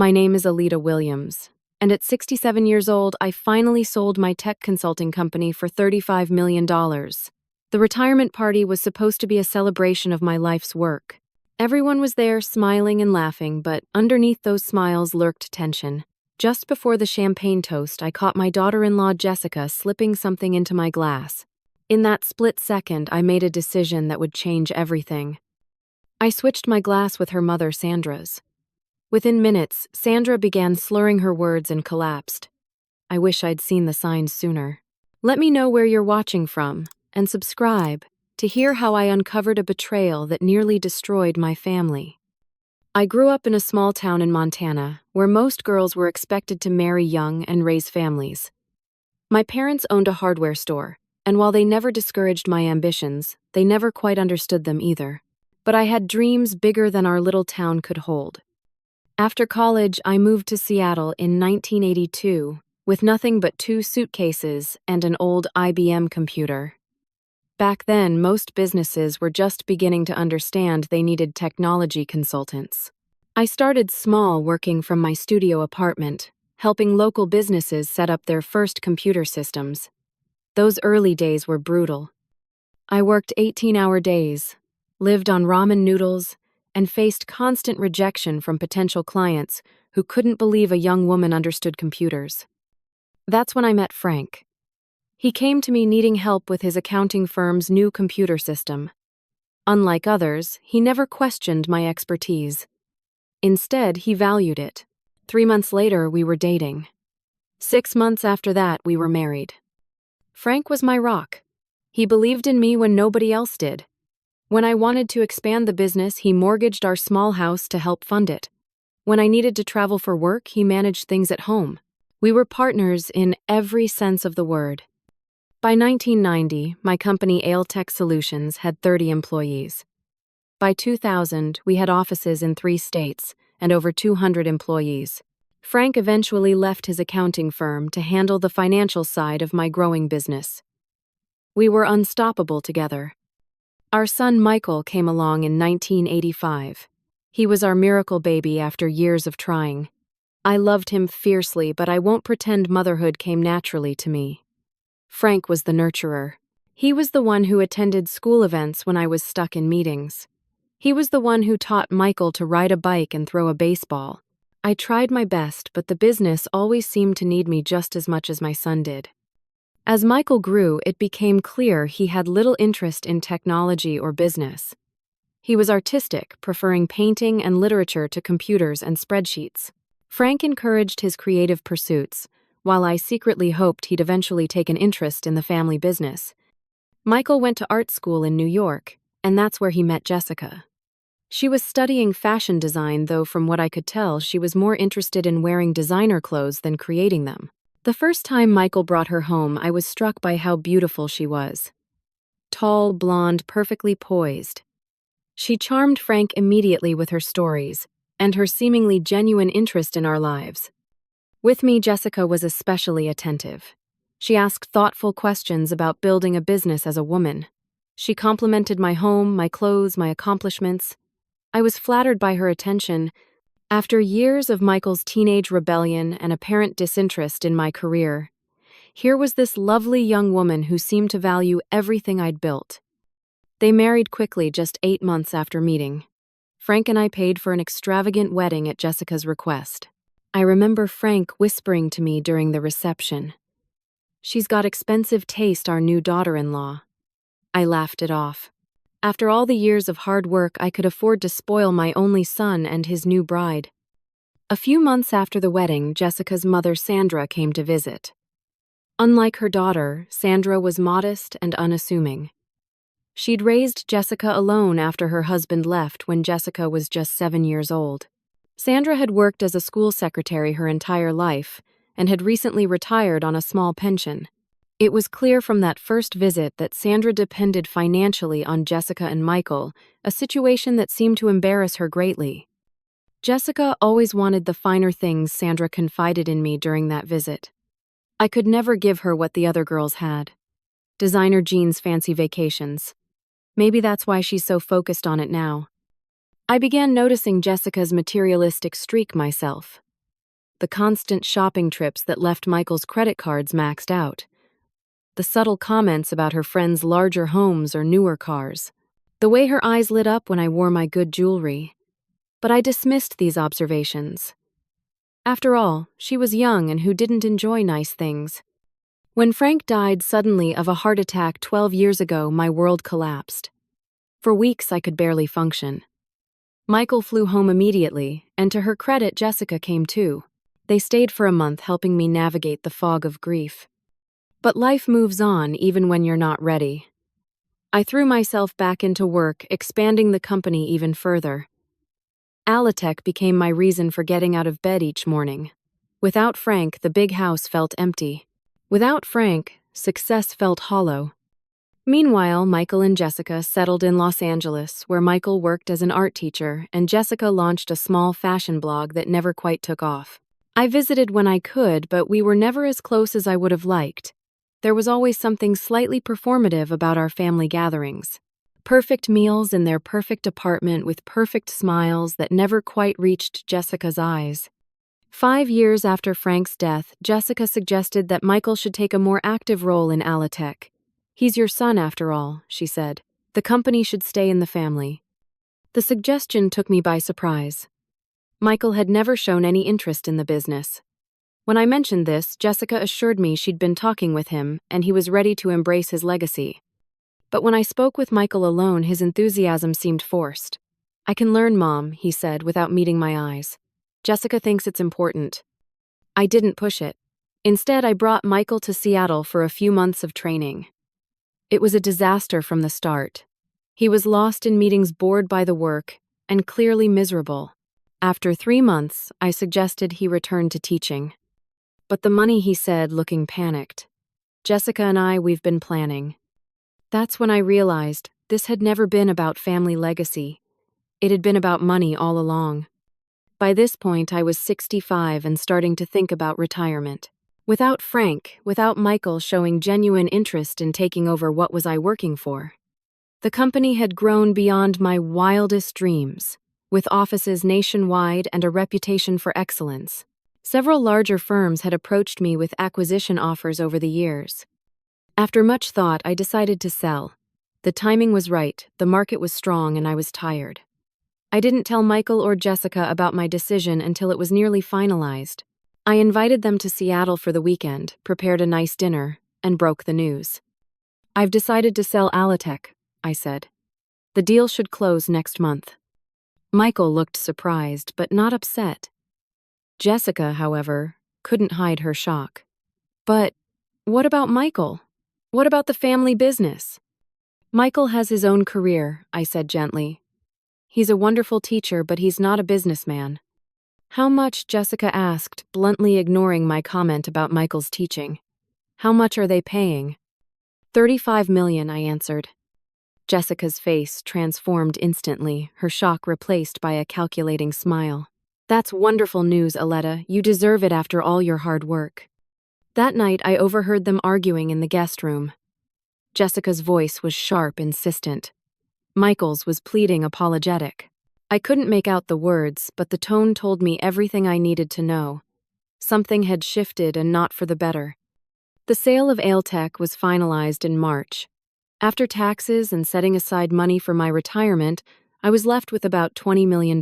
My name is Alita Williams, and at 67 years old, I finally sold my tech consulting company for $35 million. The retirement party was supposed to be a celebration of my life's work. Everyone was there smiling and laughing, but underneath those smiles lurked tension. Just before the champagne toast, I caught my daughter-in-law Jessica slipping something into my glass. In that split second, I made a decision that would change everything. I switched my glass with her mother, Sandra's. Within minutes, Sandra began slurring her words and collapsed. I wish I'd seen the signs sooner. Let me know where you're watching from, and subscribe to hear how I uncovered a betrayal that nearly destroyed my family. I grew up in a small town in Montana, where most girls were expected to marry young and raise families. My parents owned a hardware store, and while they never discouraged my ambitions, they never quite understood them either. But I had dreams bigger than our little town could hold. After college, I moved to Seattle in 1982, with nothing but 2 suitcases and an old IBM computer. Back then, most businesses were just beginning to understand they needed technology consultants. I started small, working from my studio apartment, helping local businesses set up their first computer systems. Those early days were brutal. I worked 18-hour days, lived on ramen noodles, and faced constant rejection from potential clients who couldn't believe a young woman understood computers. That's when I met Frank. He came to me needing help with his accounting firm's new computer system. Unlike others, he never questioned my expertise. Instead, he valued it. 3 months later, we were dating. 6 months after that, we were married. Frank was my rock. He believed in me when nobody else did. When I wanted to expand the business, he mortgaged our small house to help fund it. When I needed to travel for work, he managed things at home. We were partners in every sense of the word. By 1990, my company Tech Solutions had 30 employees. By 2000, we had offices in 3 states and over 200 employees. Frank eventually left his accounting firm to handle the financial side of my growing business. We were unstoppable together. Our son Michael came along in 1985. He was our miracle baby after years of trying. I loved him fiercely, but I won't pretend motherhood came naturally to me. Frank was the nurturer. He was the one who attended school events when I was stuck in meetings. He was the one who taught Michael to ride a bike and throw a baseball. I tried my best, but the business always seemed to need me just as much as my son did. As Michael grew, it became clear he had little interest in technology or business. He was artistic, preferring painting and literature to computers and spreadsheets. Frank encouraged his creative pursuits, while I secretly hoped he'd eventually take an interest in the family business. Michael went to art school in New York, and that's where he met Jessica. She was studying fashion design, though from what I could tell, she was more interested in wearing designer clothes than creating them. The first time Michael brought her home, I was struck by how beautiful she was. Tall, blonde, perfectly poised. She charmed Frank immediately with her stories and her seemingly genuine interest in our lives. With me, Jessica was especially attentive. She asked thoughtful questions about building a business as a woman. She complimented my home, my clothes, my accomplishments. I was flattered by her attention. After years of Michael's teenage rebellion and apparent disinterest in my career, here was this lovely young woman who seemed to value everything I'd built. They married quickly just 8 months after meeting. Frank and I paid for an extravagant wedding at Jessica's request. I remember Frank whispering to me during the reception, "She's got expensive taste, our new daughter-in-law." I laughed it off. After all the years of hard work, I could afford to spoil my only son and his new bride. A few months after the wedding, Jessica's mother, Sandra, came to visit. Unlike her daughter, Sandra was modest and unassuming. She'd raised Jessica alone after her husband left when Jessica was just 7 years old. Sandra had worked as a school secretary her entire life and had recently retired on a small pension. It was clear from that first visit that Sandra depended financially on Jessica and Michael, a situation that seemed to embarrass her greatly. Jessica always wanted the finer things Sandra confided in me during that visit. I could never give her what the other girls had. Designer jeans, fancy vacations. Maybe that's why she's so focused on it now. I began noticing Jessica's materialistic streak myself. the constant shopping trips that left Michael's credit cards maxed out, the subtle comments about her friends' larger homes or newer cars, the way her eyes lit up when I wore my good jewelry. But I dismissed these observations. After all, she was young and who didn't enjoy nice things. When Frank died suddenly of a heart attack 12 years ago, my world collapsed. For weeks, I could barely function. Michael flew home immediately, and to her credit, Jessica came too. They stayed for a month, helping me navigate the fog of grief. But life moves on even when you're not ready. I threw myself back into work, expanding the company even further. Alitech became my reason for getting out of bed each morning. Without Frank, the big house felt empty. Without Frank, success felt hollow. Meanwhile, Michael and Jessica settled in Los Angeles, where Michael worked as an art teacher and Jessica launched a small fashion blog that never quite took off. I visited when I could, but we were never as close as I would have liked. There was always something slightly performative about our family gatherings. Perfect meals in their perfect apartment with perfect smiles that never quite reached Jessica's eyes. 5 years after Frank's death, Jessica suggested that Michael should take a more active role in Alitech. "He's your son, after all," she said. "The company should stay in the family." The suggestion took me by surprise. Michael had never shown any interest in the business. When I mentioned this, Jessica assured me she'd been talking with him and he was ready to embrace his legacy. But when I spoke with Michael alone, his enthusiasm seemed forced. "I can learn, Mom," he said without meeting my eyes. "Jessica thinks it's important." I didn't push it. Instead, I brought Michael to Seattle for a few months of training. It was a disaster from the start. He was lost in meetings, bored by the work, and clearly miserable. After 3 months, I suggested he return to teaching. "But the money," he said, looking panicked. "Jessica and we've been planning." That's when I realized this had never been about family legacy. It had been about money all along. By this point, I was 65 and starting to think about retirement. Without Frank, without Michael showing genuine interest in taking over what was I working for. The company had grown beyond my wildest dreams, with offices nationwide and a reputation for excellence. Several larger firms had approached me with acquisition offers over the years. After much thought, I decided to sell. The timing was right, the market was strong, and I was tired. I didn't tell Michael or Jessica about my decision until it was nearly finalized. I invited them to Seattle for the weekend, prepared a nice dinner, and broke the news. "I've decided to sell Alitech," I said. "The deal should close next month." Michael looked surprised, but not upset. Jessica, however, couldn't hide her shock. "But what about Michael? What about the family business?" "Michael has his own career," I said gently. "He's a wonderful teacher, but he's not a businessman." "How much?" Jessica asked, bluntly ignoring my comment about Michael's teaching. "How much are they paying?" $35 million, I answered. Jessica's face transformed instantly, her shock replaced by a calculating smile. "That's wonderful news, Aletta. You deserve it after all your hard work." That night, I overheard them arguing in the guest room. Jessica's voice was sharp, insistent. Michael's was pleading, apologetic. I couldn't make out the words, but the tone told me everything I needed to know. Something had shifted, and not for the better. The sale of Alitech was finalized in March. After taxes and setting aside money for my retirement, I was left with about $20 million.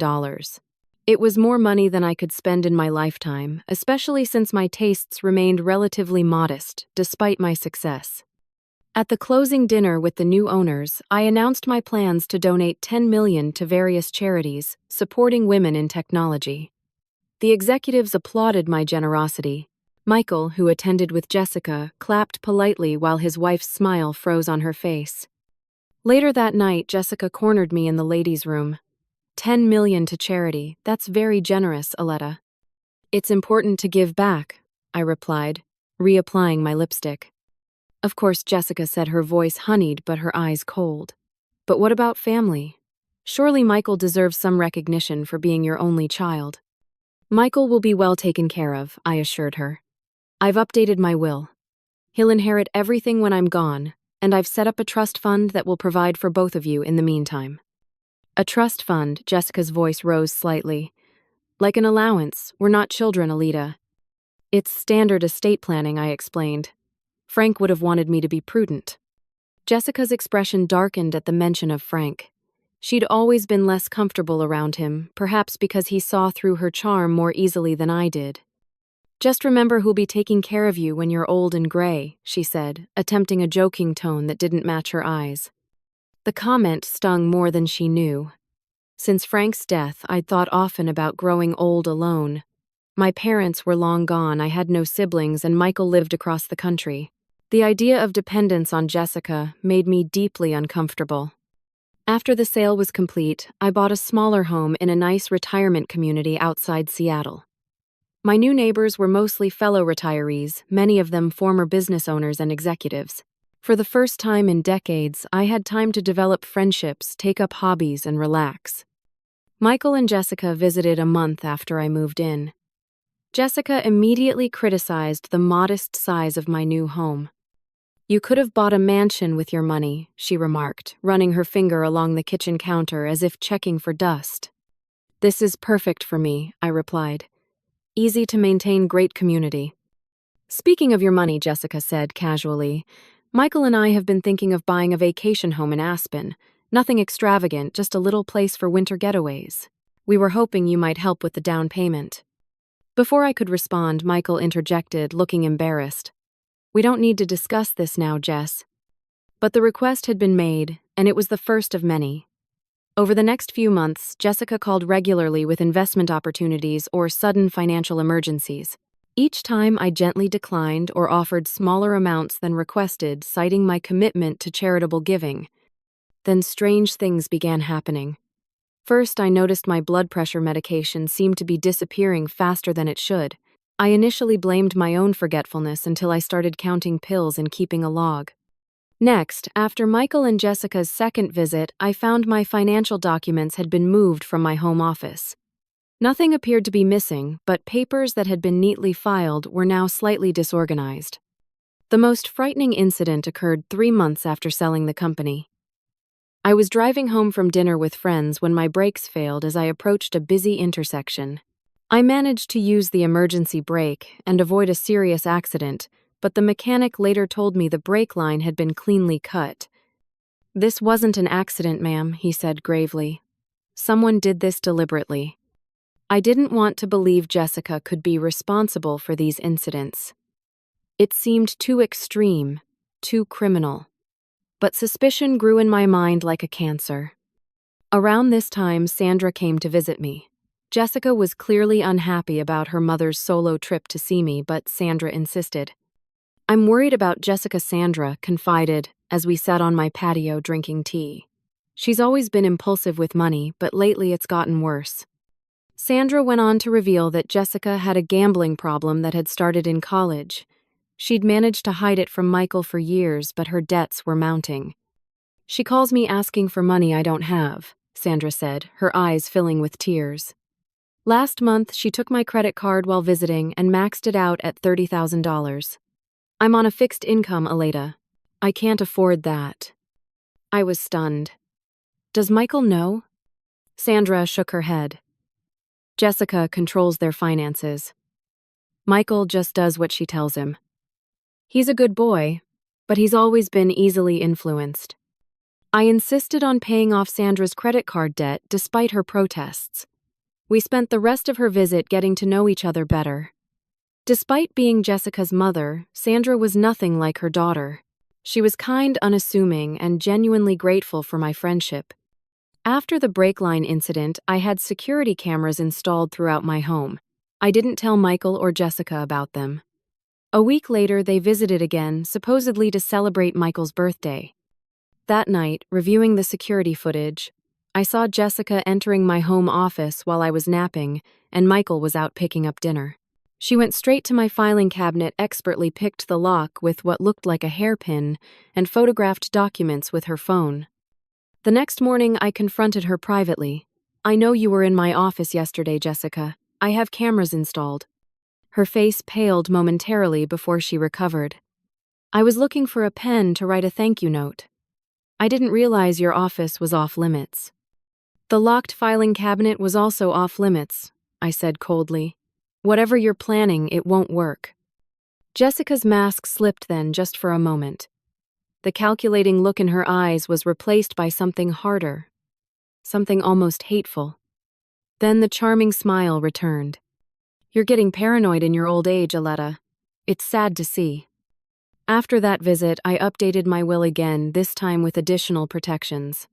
It was more money than I could spend in my lifetime, especially since my tastes remained relatively modest, despite my success. At the closing dinner with the new owners, I announced my plans to donate $10 million to various charities supporting women in technology. The executives applauded my generosity. Michael, who attended with Jessica, clapped politely while his wife's smile froze on her face. Later that night, Jessica cornered me in the ladies' room. $10 million to charity, that's very generous, Aletta. "It's important to give back," I replied, reapplying my lipstick. Of course, Jessica said, her voice honeyed but her eyes cold. "But what about family? Surely Michael deserves some recognition for being your only child." "Michael will be well taken care of," I assured her. "I've updated my will. He'll inherit everything when I'm gone, and I've set up a trust fund that will provide for both of you in the meantime." "A trust fund," Jessica's voice rose slightly. Like an allowance, we're not children, Alita. It's standard estate planning, I explained. Frank would have wanted me to be prudent. Jessica's expression darkened at the mention of Frank. She'd always been less comfortable around him, perhaps because he saw through her charm more easily than I did. Just remember who'll be taking care of you when you're old and gray, she said, attempting a joking tone that didn't match her eyes. The comment stung more than she knew. Since Frank's death, I'd thought often about growing old alone. My parents were long gone, I had no siblings, and Michael lived across the country. The idea of dependence on Jessica made me deeply uncomfortable. After the sale was complete, I bought a smaller home in a nice retirement community outside Seattle. My new neighbors were mostly fellow retirees, many of them former business owners and executives. For the first time in decades, I had time to develop friendships, take up hobbies, and relax. Michael and Jessica visited a month after I moved in. Jessica immediately criticized the modest size of my new home. "You could have bought a mansion with your money," she remarked, running her finger along the kitchen counter as if checking for dust. "This is perfect for me," I replied. "Easy to maintain, great community." "Speaking of your money," Jessica said casually, "Michael and I have been thinking of buying a vacation home in Aspen. Nothing extravagant, just a little place for winter getaways. We were hoping you might help with the down payment." Before I could respond, Michael interjected, looking embarrassed. "We don't need to discuss this now, Jess." But the request had been made, and it was the first of many. Over the next few months, Jessica called regularly with investment opportunities or sudden financial emergencies. Each time I gently declined or offered smaller amounts than requested, citing my commitment to charitable giving. Then strange things began happening. First, I noticed my blood pressure medication seemed to be disappearing faster than it should. I initially blamed my own forgetfulness until I started counting pills and keeping a log. Next, after Michael and Jessica's second visit, I found my financial documents had been moved from my home office. Nothing appeared to be missing, but papers that had been neatly filed were now slightly disorganized. The most frightening incident occurred 3 months after selling the company. I was driving home from dinner with friends when my brakes failed as I approached a busy intersection. I managed to use the emergency brake and avoid a serious accident, but the mechanic later told me the brake line had been cleanly cut. "This wasn't an accident, ma'am," he said gravely. "Someone did this deliberately." I didn't want to believe Jessica could be responsible for these incidents. It seemed too extreme, too criminal. But suspicion grew in my mind like a cancer. Around this time, Sandra came to visit me. Jessica was clearly unhappy about her mother's solo trip to see me, but Sandra insisted. "I'm worried about Jessica," Sandra confided as we sat on my patio drinking tea. "She's always been impulsive with money, but lately it's gotten worse." Sandra went on to reveal that Jessica had a gambling problem that had started in college. She'd managed to hide it from Michael for years, but her debts were mounting. "She calls me asking for money I don't have," Sandra said, her eyes filling with tears. "Last month, she took my credit card while visiting and maxed it out at $30,000. I'm on a fixed income, Alita. I can't afford that." I was stunned. "Does Michael know?" Sandra shook her head. "Jessica controls their finances. Michael just does what she tells him. He's a good boy, but he's always been easily influenced." I insisted on paying off Sandra's credit card debt despite her protests. We spent the rest of her visit getting to know each other better. Despite being Jessica's mother, Sandra was nothing like her daughter. She was kind, unassuming, and genuinely grateful for my friendship. After the brake line incident, I had security cameras installed throughout my home. I didn't tell Michael or Jessica about them. A week later, they visited again, supposedly to celebrate Michael's birthday. That night, reviewing the security footage, I saw Jessica entering my home office while I was napping, and Michael was out picking up dinner. She went straight to my filing cabinet, expertly picked the lock with what looked like a hairpin, and photographed documents with her phone. The next morning, I confronted her privately. "I know you were in my office yesterday, Jessica. I have cameras installed." Her face paled momentarily before she recovered. "I was looking for a pen to write a thank you note. I didn't realize your office was off limits." The locked filing cabinet was also off limits. I said coldly. Whatever you're planning, it won't work. Jessica's mask slipped then, just for a moment. The calculating look in her eyes was replaced by something harder, something almost hateful. Then the charming smile returned. You're getting paranoid in your old age, Aletta. It's sad to see. After that visit, I updated my will again, this time with additional protections.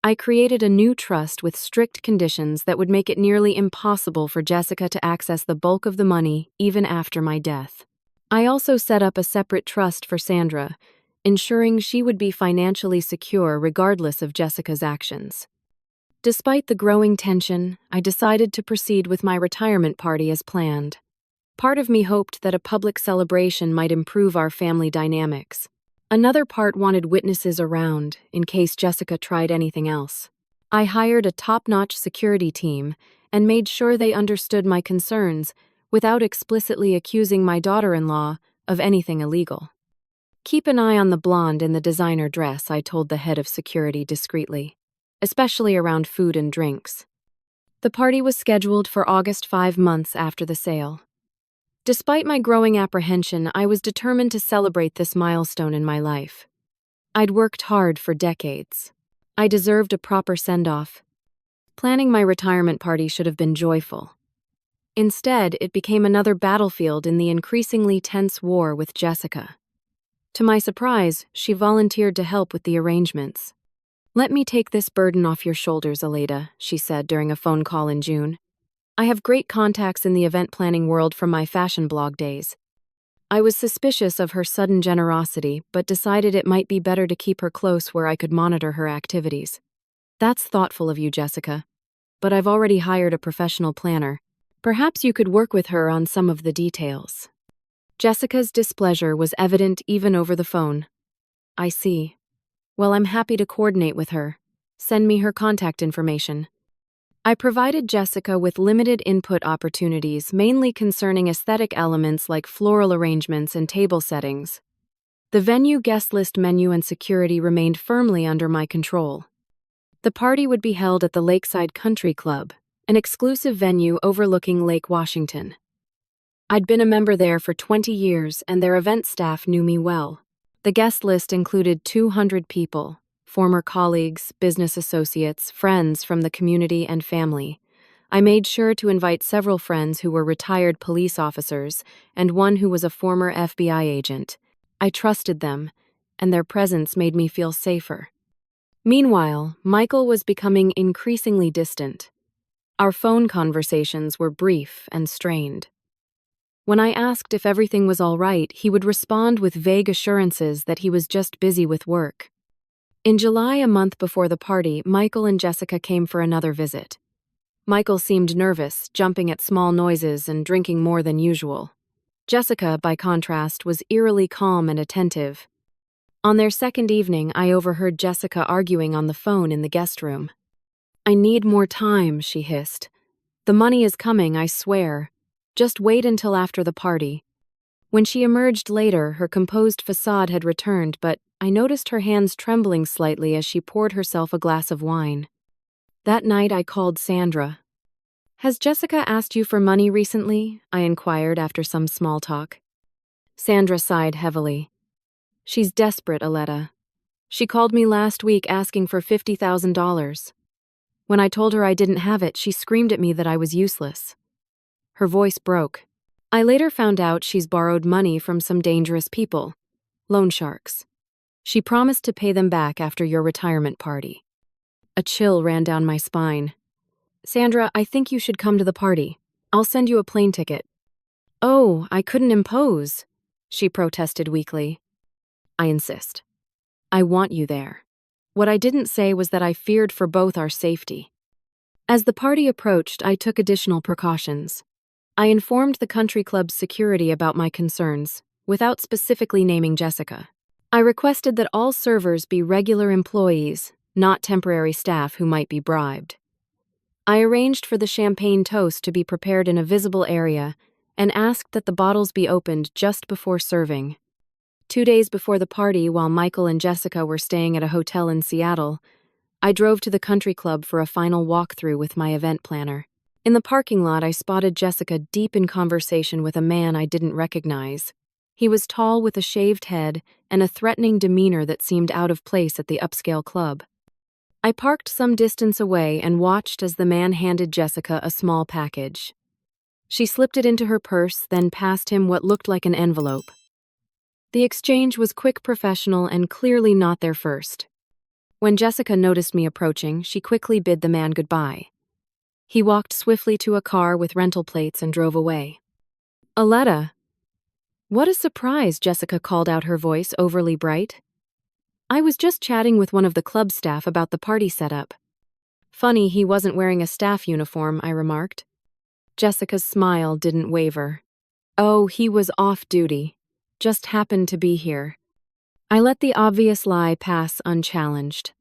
I created a new trust with strict conditions that would make it nearly impossible for Jessica to access the bulk of the money even after my death. I also set up a separate trust for Sandra, ensuring she would be financially secure regardless of Jessica's actions. Despite the growing tension, I decided to proceed with my retirement party as planned. Part of me hoped that a public celebration might improve our family dynamics. Another part wanted witnesses around, in case Jessica tried anything else. I hired a top-notch security team and made sure they understood my concerns without explicitly accusing my daughter-in-law of anything illegal. Keep an eye on the blonde in the designer dress, I told the head of security discreetly, especially around food and drinks. The party was scheduled for August, 5 months after the sale. Despite my growing apprehension, I was determined to celebrate this milestone in my life. I'd worked hard for decades. I deserved a proper send-off. Planning my retirement party should have been joyful. Instead, it became another battlefield in the increasingly tense war with Jessica. To my surprise, she volunteered to help with the arrangements. Let me take this burden off your shoulders, Aleda, she said during a phone call in June. I have great contacts in the event planning world from my fashion blog days. I was suspicious of her sudden generosity, but decided it might be better to keep her close where I could monitor her activities. That's thoughtful of you, Jessica. But I've already hired a professional planner. Perhaps you could work with her on some of the details. Jessica's displeasure was evident even over the phone. I see. Well, I'm happy to coordinate with her. Send me her contact information. I provided Jessica with limited input opportunities, mainly concerning aesthetic elements like floral arrangements and table settings. The venue, guest list, menu, and security remained firmly under my control. The party would be held at the Lakeside Country Club, an exclusive venue overlooking Lake Washington. I'd been a member there for 20 years, and their event staff knew me well. The guest list included 200 people, former colleagues, business associates, friends from the community, and family. I made sure to invite several friends who were retired police officers and one who was a former FBI agent. I trusted them, and their presence made me feel safer. Meanwhile, Michael was becoming increasingly distant. Our phone conversations were brief and strained. When I asked if everything was all right, he would respond with vague assurances that he was just busy with work. In July, a month before the party, Michael and Jessica came for another visit. Michael seemed nervous, jumping at small noises and drinking more than usual. Jessica, by contrast, was eerily calm and attentive. On their second evening, I overheard Jessica arguing on the phone in the guest room. I need more time, she hissed. The money is coming, I swear. Just wait until after the party. When she emerged later, her composed facade had returned, but I noticed her hands trembling slightly as she poured herself a glass of wine. That night, I called Sandra. Has Jessica asked you for money recently? I inquired after some small talk. Sandra sighed heavily. She's desperate, Aletta. She called me last week asking for $50,000. When I told her I didn't have it, she screamed at me that I was useless. Her voice broke. I later found out she's borrowed money from some dangerous people, loan sharks. She promised to pay them back after your retirement party. A chill ran down my spine. Sandra, I think you should come to the party. I'll send you a plane ticket. Oh, I couldn't impose, she protested weakly. I insist. I want you there. What I didn't say was that I feared for both our safety. As the party approached, I took additional precautions. I informed the country club's security about my concerns, without specifically naming Jessica. I requested that all servers be regular employees, not temporary staff who might be bribed. I arranged for the champagne toast to be prepared in a visible area and asked that the bottles be opened just before serving. 2 days before the party, while Michael and Jessica were staying at a hotel in Seattle, I drove to the country club for a final walkthrough with my event planner. In the parking lot, I spotted Jessica deep in conversation with a man I didn't recognize. He was tall with a shaved head and a threatening demeanor that seemed out of place at the upscale club. I parked some distance away and watched as the man handed Jessica a small package. She slipped it into her purse, then passed him what looked like an envelope. The exchange was quick, professional, and clearly not their first. When Jessica noticed me approaching, she quickly bid the man goodbye. He walked swiftly to a car with rental plates and drove away. "Aletta." "What a surprise," Jessica called out, her voice overly bright. "I was just chatting with one of the club staff about the party setup." "Funny he wasn't wearing a staff uniform," I remarked. Jessica's smile didn't waver. "Oh, he was off duty. Just happened to be here." I let the obvious lie pass unchallenged.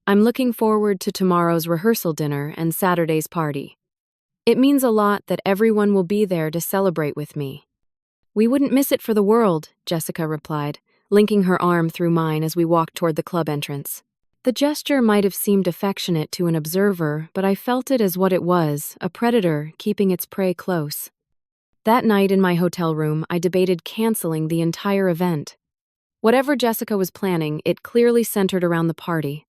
"I'm looking forward to tomorrow's rehearsal dinner and Saturday's party. It means a lot that everyone will be there to celebrate with me." "We wouldn't miss it for the world," Jessica replied, linking her arm through mine as we walked toward the club entrance. The gesture might have seemed affectionate to an observer, but I felt it as what it was, a predator keeping its prey close. That night in my hotel room, I debated canceling the entire event. Whatever Jessica was planning, it clearly centered around the party.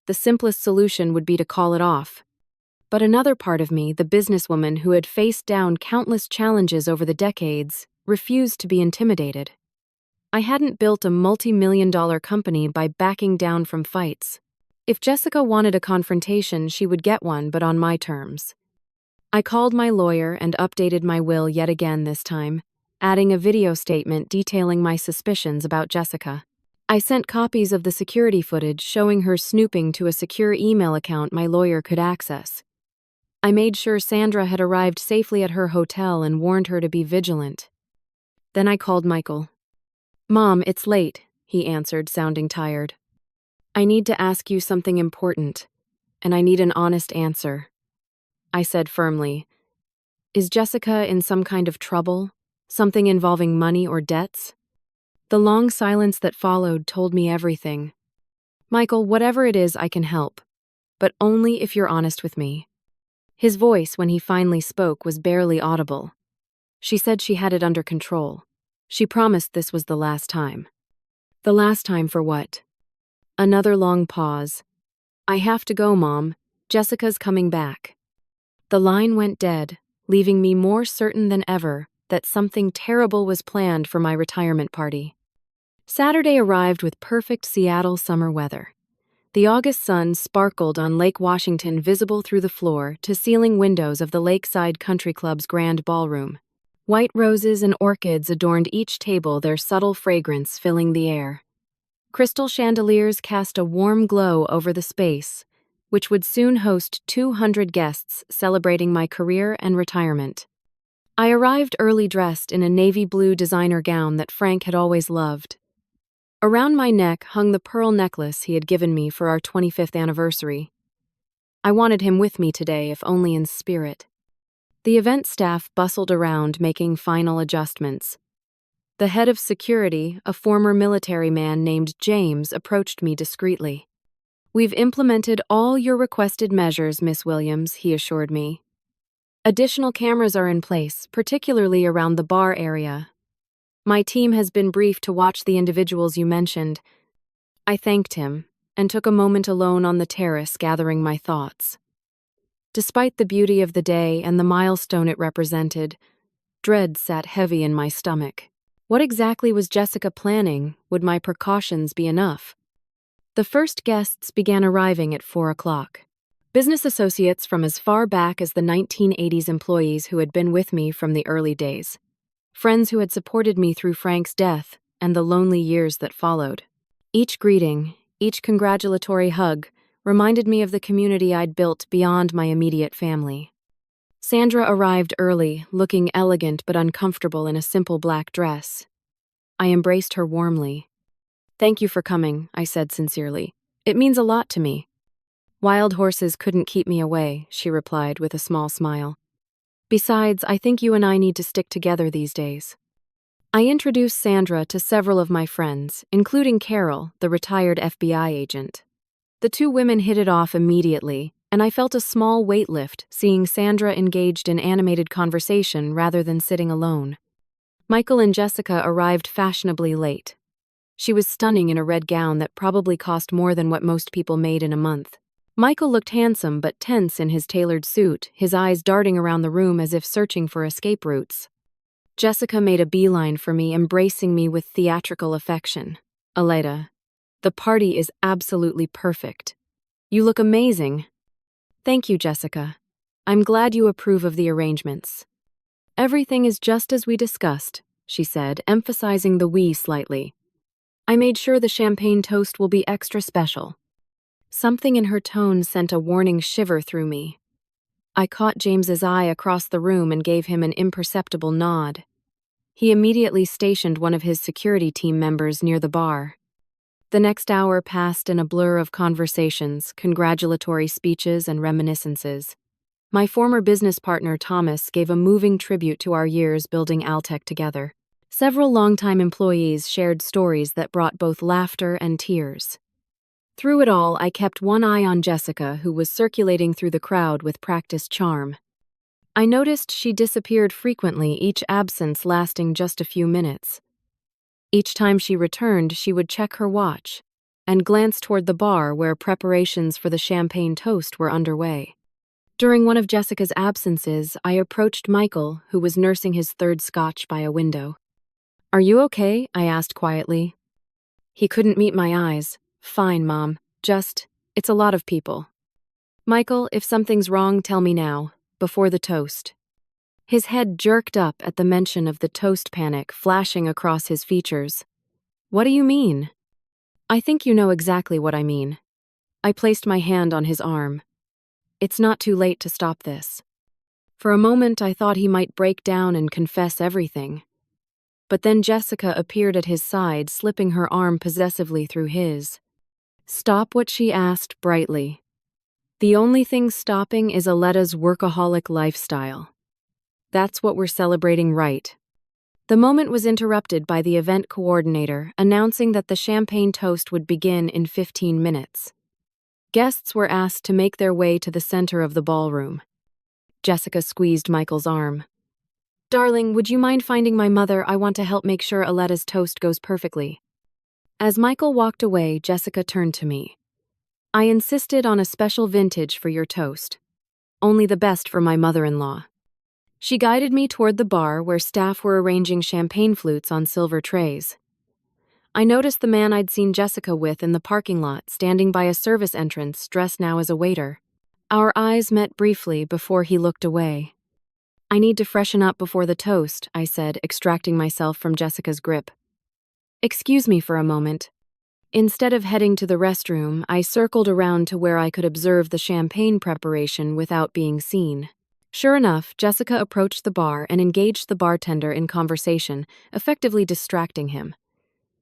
The simplest solution would be to call it off. But another part of me, the businesswoman who had faced down countless challenges over the decades, refused to be intimidated. I hadn't built a multi-million-dollar company by backing down from fights. If Jessica wanted a confrontation, she would get one, but on my terms. I called my lawyer and updated my will yet again this time, adding a video statement detailing my suspicions about Jessica. I sent copies of the security footage showing her snooping to a secure email account my lawyer could access. I made sure Sandra had arrived safely at her hotel and warned her to be vigilant. Then I called Michael. "Mom, it's late," he answered, sounding tired. "I need to ask you something important, and I need an honest answer." I said firmly, "Is Jessica in some kind of trouble? Something involving money or debts?" The long silence that followed told me everything. "Michael, whatever it is, I can help, but only if you're honest with me." His voice, when he finally spoke, was barely audible. "She said she had it under control. She promised this was the last time." "The last time for what?" Another long pause. "I have to go, Mom. Jessica's coming back." The line went dead, leaving me more certain than ever that something terrible was planned for my retirement party. Saturday arrived with perfect Seattle summer weather. The August sun sparkled on Lake Washington, visible through the floor-to-ceiling windows of the Lakeside Country Club's grand ballroom. White roses and orchids adorned each table, their subtle fragrance filling the air. Crystal chandeliers cast a warm glow over the space, which would soon host 200 guests celebrating my career and retirement. I arrived early, dressed in a navy blue designer gown that Frank had always loved. Around my neck hung the pearl necklace he had given me for our 25th anniversary. I wanted him with me today, if only in spirit. The event staff bustled around, making final adjustments. The head of security, a former military man named James, approached me discreetly. "We've implemented all your requested measures, Miss Williams," he assured me. "Additional cameras are in place, particularly around the bar area. My team has been briefed to watch the individuals you mentioned." I thanked him and took a moment alone on the terrace, gathering my thoughts. Despite the beauty of the day and the milestone it represented, dread sat heavy in my stomach. What exactly was Jessica planning? Would my precautions be enough? The first guests began arriving at 4 o'clock. Business associates from as far back as the 1980s, employees who had been with me from the early days. Friends who had supported me through Frank's death and the lonely years that followed. Each greeting, each congratulatory hug, reminded me of the community I'd built beyond my immediate family. Sandra arrived early, looking elegant but uncomfortable in a simple black dress. I embraced her warmly. "Thank you for coming," I said sincerely. "It means a lot to me." "Wild horses couldn't keep me away," she replied with a small smile. "Besides, I think you and I need to stick together these days." I introduced Sandra to several of my friends, including Carol, the retired FBI agent. The two women hit it off immediately, and I felt a small weight lift seeing Sandra engaged in animated conversation rather than sitting alone. Michael and Jessica arrived fashionably late. She was stunning in a red gown that probably cost more than what most people made in a month. Michael looked handsome but tense in his tailored suit, his eyes darting around the room as if searching for escape routes. Jessica made a beeline for me, embracing me with theatrical affection. "Aleda, the party is absolutely perfect. You look amazing." "Thank you, Jessica. I'm glad you approve of the arrangements." "Everything is just as we discussed," she said, emphasizing the "we" slightly. "I made sure the champagne toast will be extra special." Something in her tone sent a warning shiver through me. I caught James's eye across the room and gave him an imperceptible nod. He immediately stationed one of his security team members near the bar. The next hour passed in a blur of conversations, congratulatory speeches, and reminiscences. My former business partner, Thomas, gave a moving tribute to our years building Altec together. Several longtime employees shared stories that brought both laughter and tears. Through it all, I kept one eye on Jessica, who was circulating through the crowd with practiced charm. I noticed she disappeared frequently, each absence lasting just a few minutes. Each time she returned, she would check her watch and glance toward the bar where preparations for the champagne toast were underway. During one of Jessica's absences, I approached Michael, who was nursing his third scotch by a window. "Are you okay?" I asked quietly. He couldn't meet my eyes. "Fine, Mom. It's a lot of people." "Michael, if something's wrong, tell me now, before the toast." His head jerked up at the mention of the toast, panic flashing across his features. "What do you mean?" "I think you know exactly what I mean." I placed my hand on his arm. "It's not too late to stop this." For a moment, I thought he might break down and confess everything. But then Jessica appeared at his side, slipping her arm possessively through his. "Stop what?" she asked brightly. "The only thing stopping is Aleda's workaholic lifestyle. That's what we're celebrating, right?" The moment was interrupted by the event coordinator announcing that the champagne toast would begin in 15 minutes. Guests were asked to make their way to the center of the ballroom. Jessica squeezed Michael's arm. "Darling, would you mind finding my mother? I want to help make sure Aleda's toast goes perfectly." As Michael walked away, Jessica turned to me. "I insisted on a special vintage for your toast. Only the best for my mother-in-law." She guided me toward the bar where staff were arranging champagne flutes on silver trays. I noticed the man I'd seen Jessica with in the parking lot, standing by a service entrance, dressed now as a waiter. Our eyes met briefly before he looked away. "I need to freshen up before the toast," I said, extracting myself from Jessica's grip. "Excuse me for a moment." Instead of heading to the restroom, I circled around to where I could observe the champagne preparation without being seen. Sure enough, Jessica approached the bar and engaged the bartender in conversation, effectively distracting him.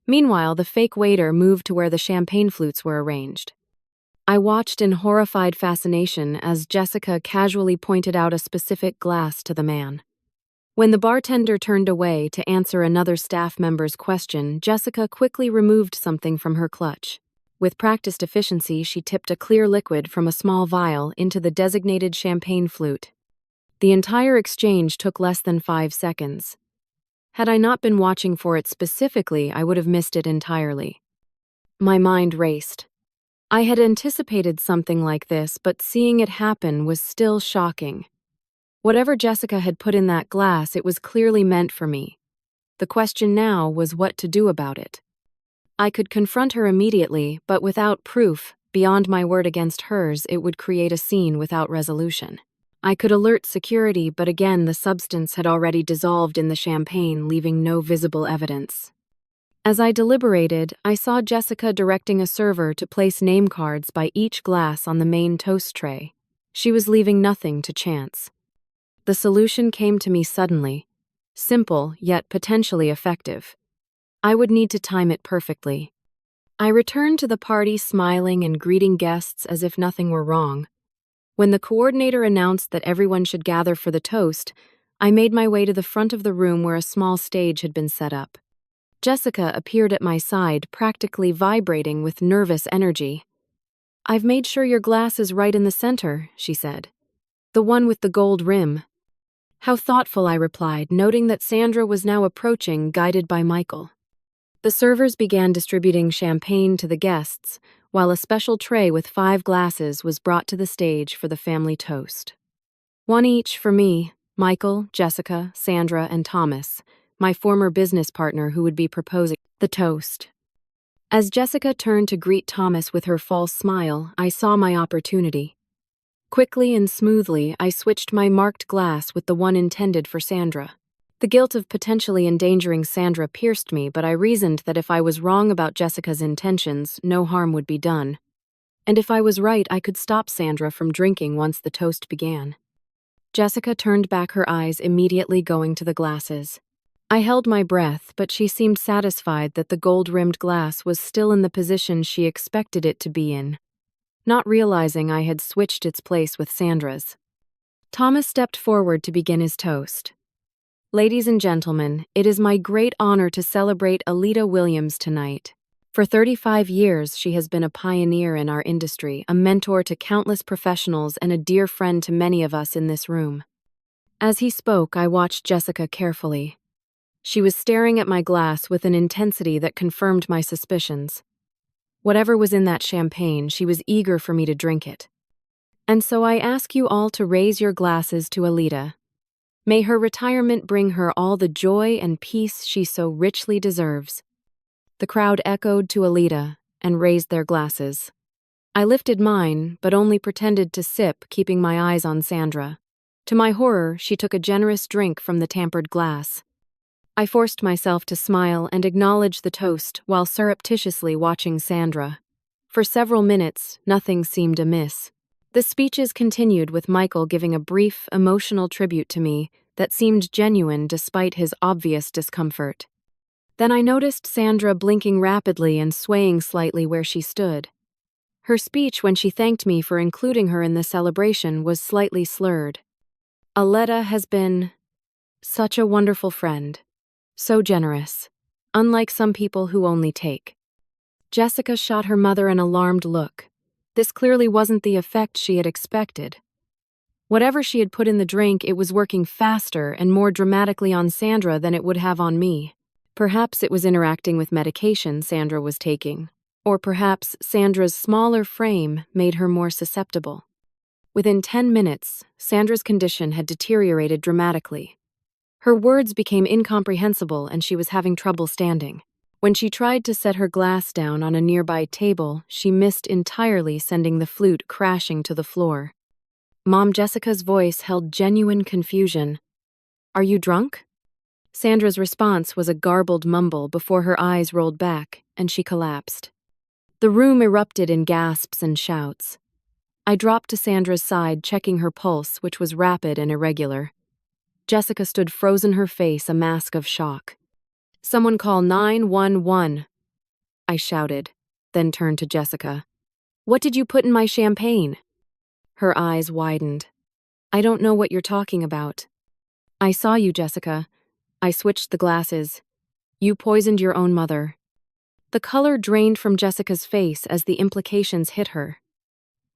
Meanwhile, the fake waiter moved to where the champagne flutes were arranged. I watched in horrified fascination as Jessica casually pointed out a specific glass to the man. When the bartender turned away to answer another staff member's question, Jessica quickly removed something from her clutch. With practiced efficiency, she tipped a clear liquid from a small vial into the designated champagne flute. The entire exchange took less than 5 seconds. Had I not been watching for it specifically, I would have missed it entirely. My mind raced. I had anticipated something like this, but seeing it happen was still shocking. Whatever Jessica had put in that glass, it was clearly meant for me. The question now was what to do about it. I could confront her immediately, but without proof, beyond my word against hers, it would create a scene without resolution. I could alert security, but again, the substance had already dissolved in the champagne, leaving no visible evidence. As I deliberated, I saw Jessica directing a server to place name cards by each glass on the main toast tray. She was leaving nothing to chance. The solution came to me suddenly. Simple, yet potentially effective. I would need to time it perfectly. I returned to the party smiling and greeting guests as if nothing were wrong. When the coordinator announced that everyone should gather for the toast, I made my way to the front of the room where a small stage had been set up. Jessica appeared at my side, practically vibrating with nervous energy. "I've made sure your glass is right in the center," she said. "The one with the gold rim." "How thoughtful," I replied, noting that Sandra was now approaching, guided by Michael. The servers began distributing champagne to the guests, while a special tray with 5 glasses was brought to the stage for the family toast. One each for me, Michael, Jessica, Sandra, and Thomas, my former business partner who would be proposing the toast. As Jessica turned to greet Thomas with her false smile, I saw my opportunity. Quickly and smoothly, I switched my marked glass with the one intended for Sandra. The guilt of potentially endangering Sandra pierced me, but I reasoned that if I was wrong about Jessica's intentions, no harm would be done. And if I was right, I could stop Sandra from drinking once the toast began. Jessica turned back her eyes, immediately going to the glasses. I held my breath, but she seemed satisfied that the gold-rimmed glass was still in the position she expected it to be in, not realizing I had switched its place with Sandra's. Thomas stepped forward to begin his toast. "Ladies and gentlemen, it is my great honor to celebrate Alita Williams tonight. For 35 years, she has been a pioneer in our industry, a mentor to countless professionals, and a dear friend to many of us in this room." As he spoke, I watched Jessica carefully. She was staring at my glass with an intensity that confirmed my suspicions. Whatever was in that champagne, she was eager for me to drink it. "And so I ask you all to raise your glasses to Alita. May her retirement bring her all the joy and peace she so richly deserves." The crowd echoed to Alita and raised their glasses. I lifted mine, but only pretended to sip, keeping my eyes on Sandra. To my horror, she took a generous drink from the tampered glass. I forced myself to smile and acknowledge the toast while surreptitiously watching Sandra. For several minutes, nothing seemed amiss. The speeches continued, with Michael giving a brief, emotional tribute to me that seemed genuine despite his obvious discomfort. Then I noticed Sandra blinking rapidly and swaying slightly where she stood. Her speech, when she thanked me for including her in the celebration, was slightly slurred. "Aletta has been such a wonderful friend. So generous. Unlike some people who only take." Jessica shot her mother an alarmed look. This clearly wasn't the effect she had expected. Whatever she had put in the drink, it was working faster and more dramatically on Sandra than it would have on me. Perhaps it was interacting with medication Sandra was taking, or perhaps Sandra's smaller frame made her more susceptible. Within 10 minutes, Sandra's condition had deteriorated dramatically. Her words became incomprehensible and she was having trouble standing. When she tried to set her glass down on a nearby table, she missed entirely, sending the flute crashing to the floor. Mom Jessica's voice held genuine confusion. "Are you drunk?" Sandra's response was a garbled mumble before her eyes rolled back and she collapsed. The room erupted in gasps and shouts. I dropped to Sandra's side, checking her pulse, which was rapid and irregular. Jessica stood frozen, her face a mask of shock. "Someone call 911. I shouted, then turned to Jessica. "What did you put in my champagne?" Her eyes widened. "I don't know what you're talking about." "I saw you, Jessica. I switched the glasses. You poisoned your own mother." The color drained from Jessica's face as the implications hit her.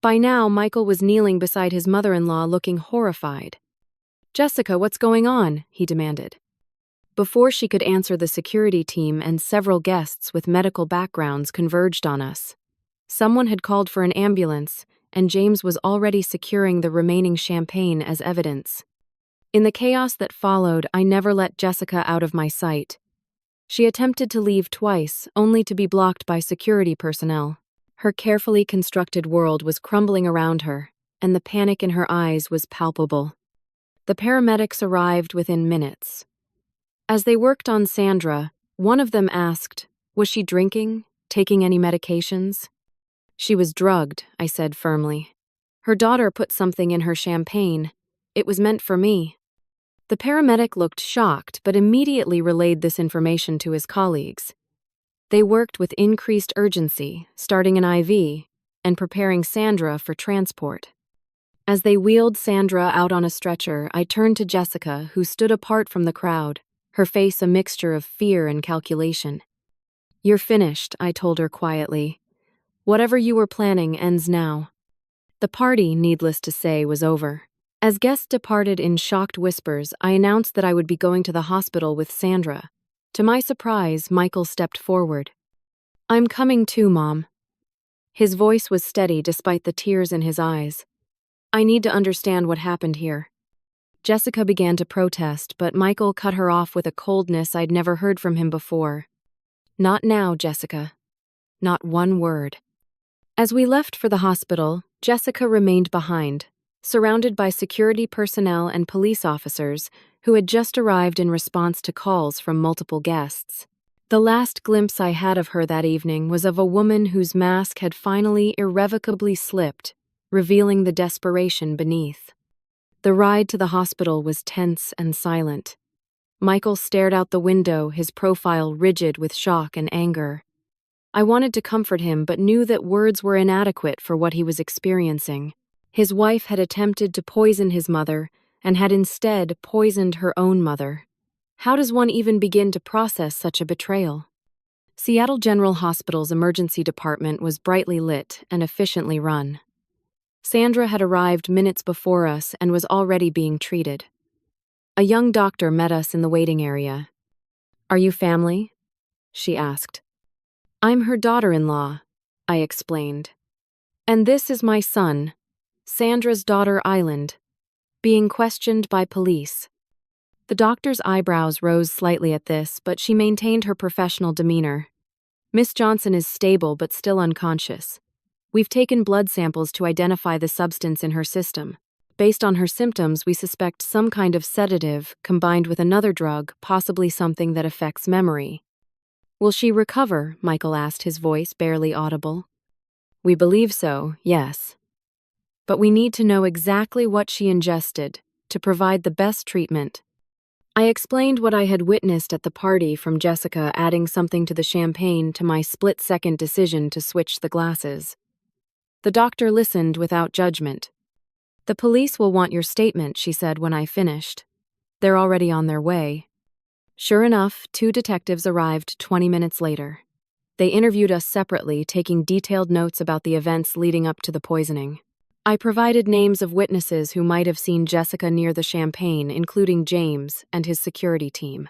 By now, Michael was kneeling beside his mother-in-law, looking horrified. "Jessica, what's going on?" he demanded. Before she could answer, the security team and several guests with medical backgrounds converged on us. Someone had called for an ambulance, and James was already securing the remaining champagne as evidence. In the chaos that followed, I never let Jessica out of my sight. She attempted to leave twice, only to be blocked by security personnel. Her carefully constructed world was crumbling around her, and the panic in her eyes was palpable. The paramedics arrived within minutes. As they worked on Sandra, one of them asked, "Was she drinking? Taking any medications?" "She was drugged," I said firmly. "Her daughter put something in her champagne. It was meant for me." The paramedic looked shocked, but immediately relayed this information to his colleagues. They worked with increased urgency, starting an IV and preparing Sandra for transport. As they wheeled Sandra out on a stretcher, I turned to Jessica, who stood apart from the crowd, her face a mixture of fear and calculation. "You're finished," I told her quietly. Whatever you were planning ends now." The party, needless to say, was over. As guests departed in shocked whispers, I announced that I would be going to the hospital with Sandra. To my surprise, Michael stepped forward. "I'm coming too, Mom." His voice was steady despite the tears in his eyes. "I need to understand what happened here." Jessica began to protest, but Michael cut her off with a coldness I'd never heard from him before. "Not now, Jessica. Not one word." As we left for the hospital, Jessica remained behind, surrounded by security personnel and police officers who had just arrived in response to calls from multiple guests. The last glimpse I had of her that evening was of a woman whose mask had finally irrevocably slipped, revealing the desperation beneath. The ride to the hospital was tense and silent. Michael stared out the window, his profile rigid with shock and anger. I wanted to comfort him, but knew that words were inadequate for what he was experiencing. His wife had attempted to poison his mother and had instead poisoned her own mother. How does one even begin to process such a betrayal? Seattle General Hospital's emergency department was brightly lit and efficiently run. Sandra had arrived minutes before us and was already being treated. A young doctor met us in the waiting area. "Are you family?" she asked. "I'm her daughter-in-law," I explained. "And this is my son, Sandra's daughter Island, being questioned by police." The doctor's eyebrows rose slightly at this, but she maintained her professional demeanor. "Miss Johnson is stable but still unconscious. We've taken blood samples to identify the substance in her system. Based on her symptoms, we suspect some kind of sedative combined with another drug, possibly something that affects memory." "Will she recover?" Michael asked, his voice barely audible. "We believe so, yes. But we need to know exactly what she ingested to provide the best treatment." I explained what I had witnessed at the party, from Jessica adding something to the champagne to my split-second decision to switch the glasses. The doctor listened without judgment. "The police will want your statement," she said when I finished. "They're already on their way." Sure enough, 2 detectives arrived 20 minutes later. They interviewed us separately, taking detailed notes about the events leading up to the poisoning. I provided names of witnesses who might have seen Jessica near the champagne, including James and his security team.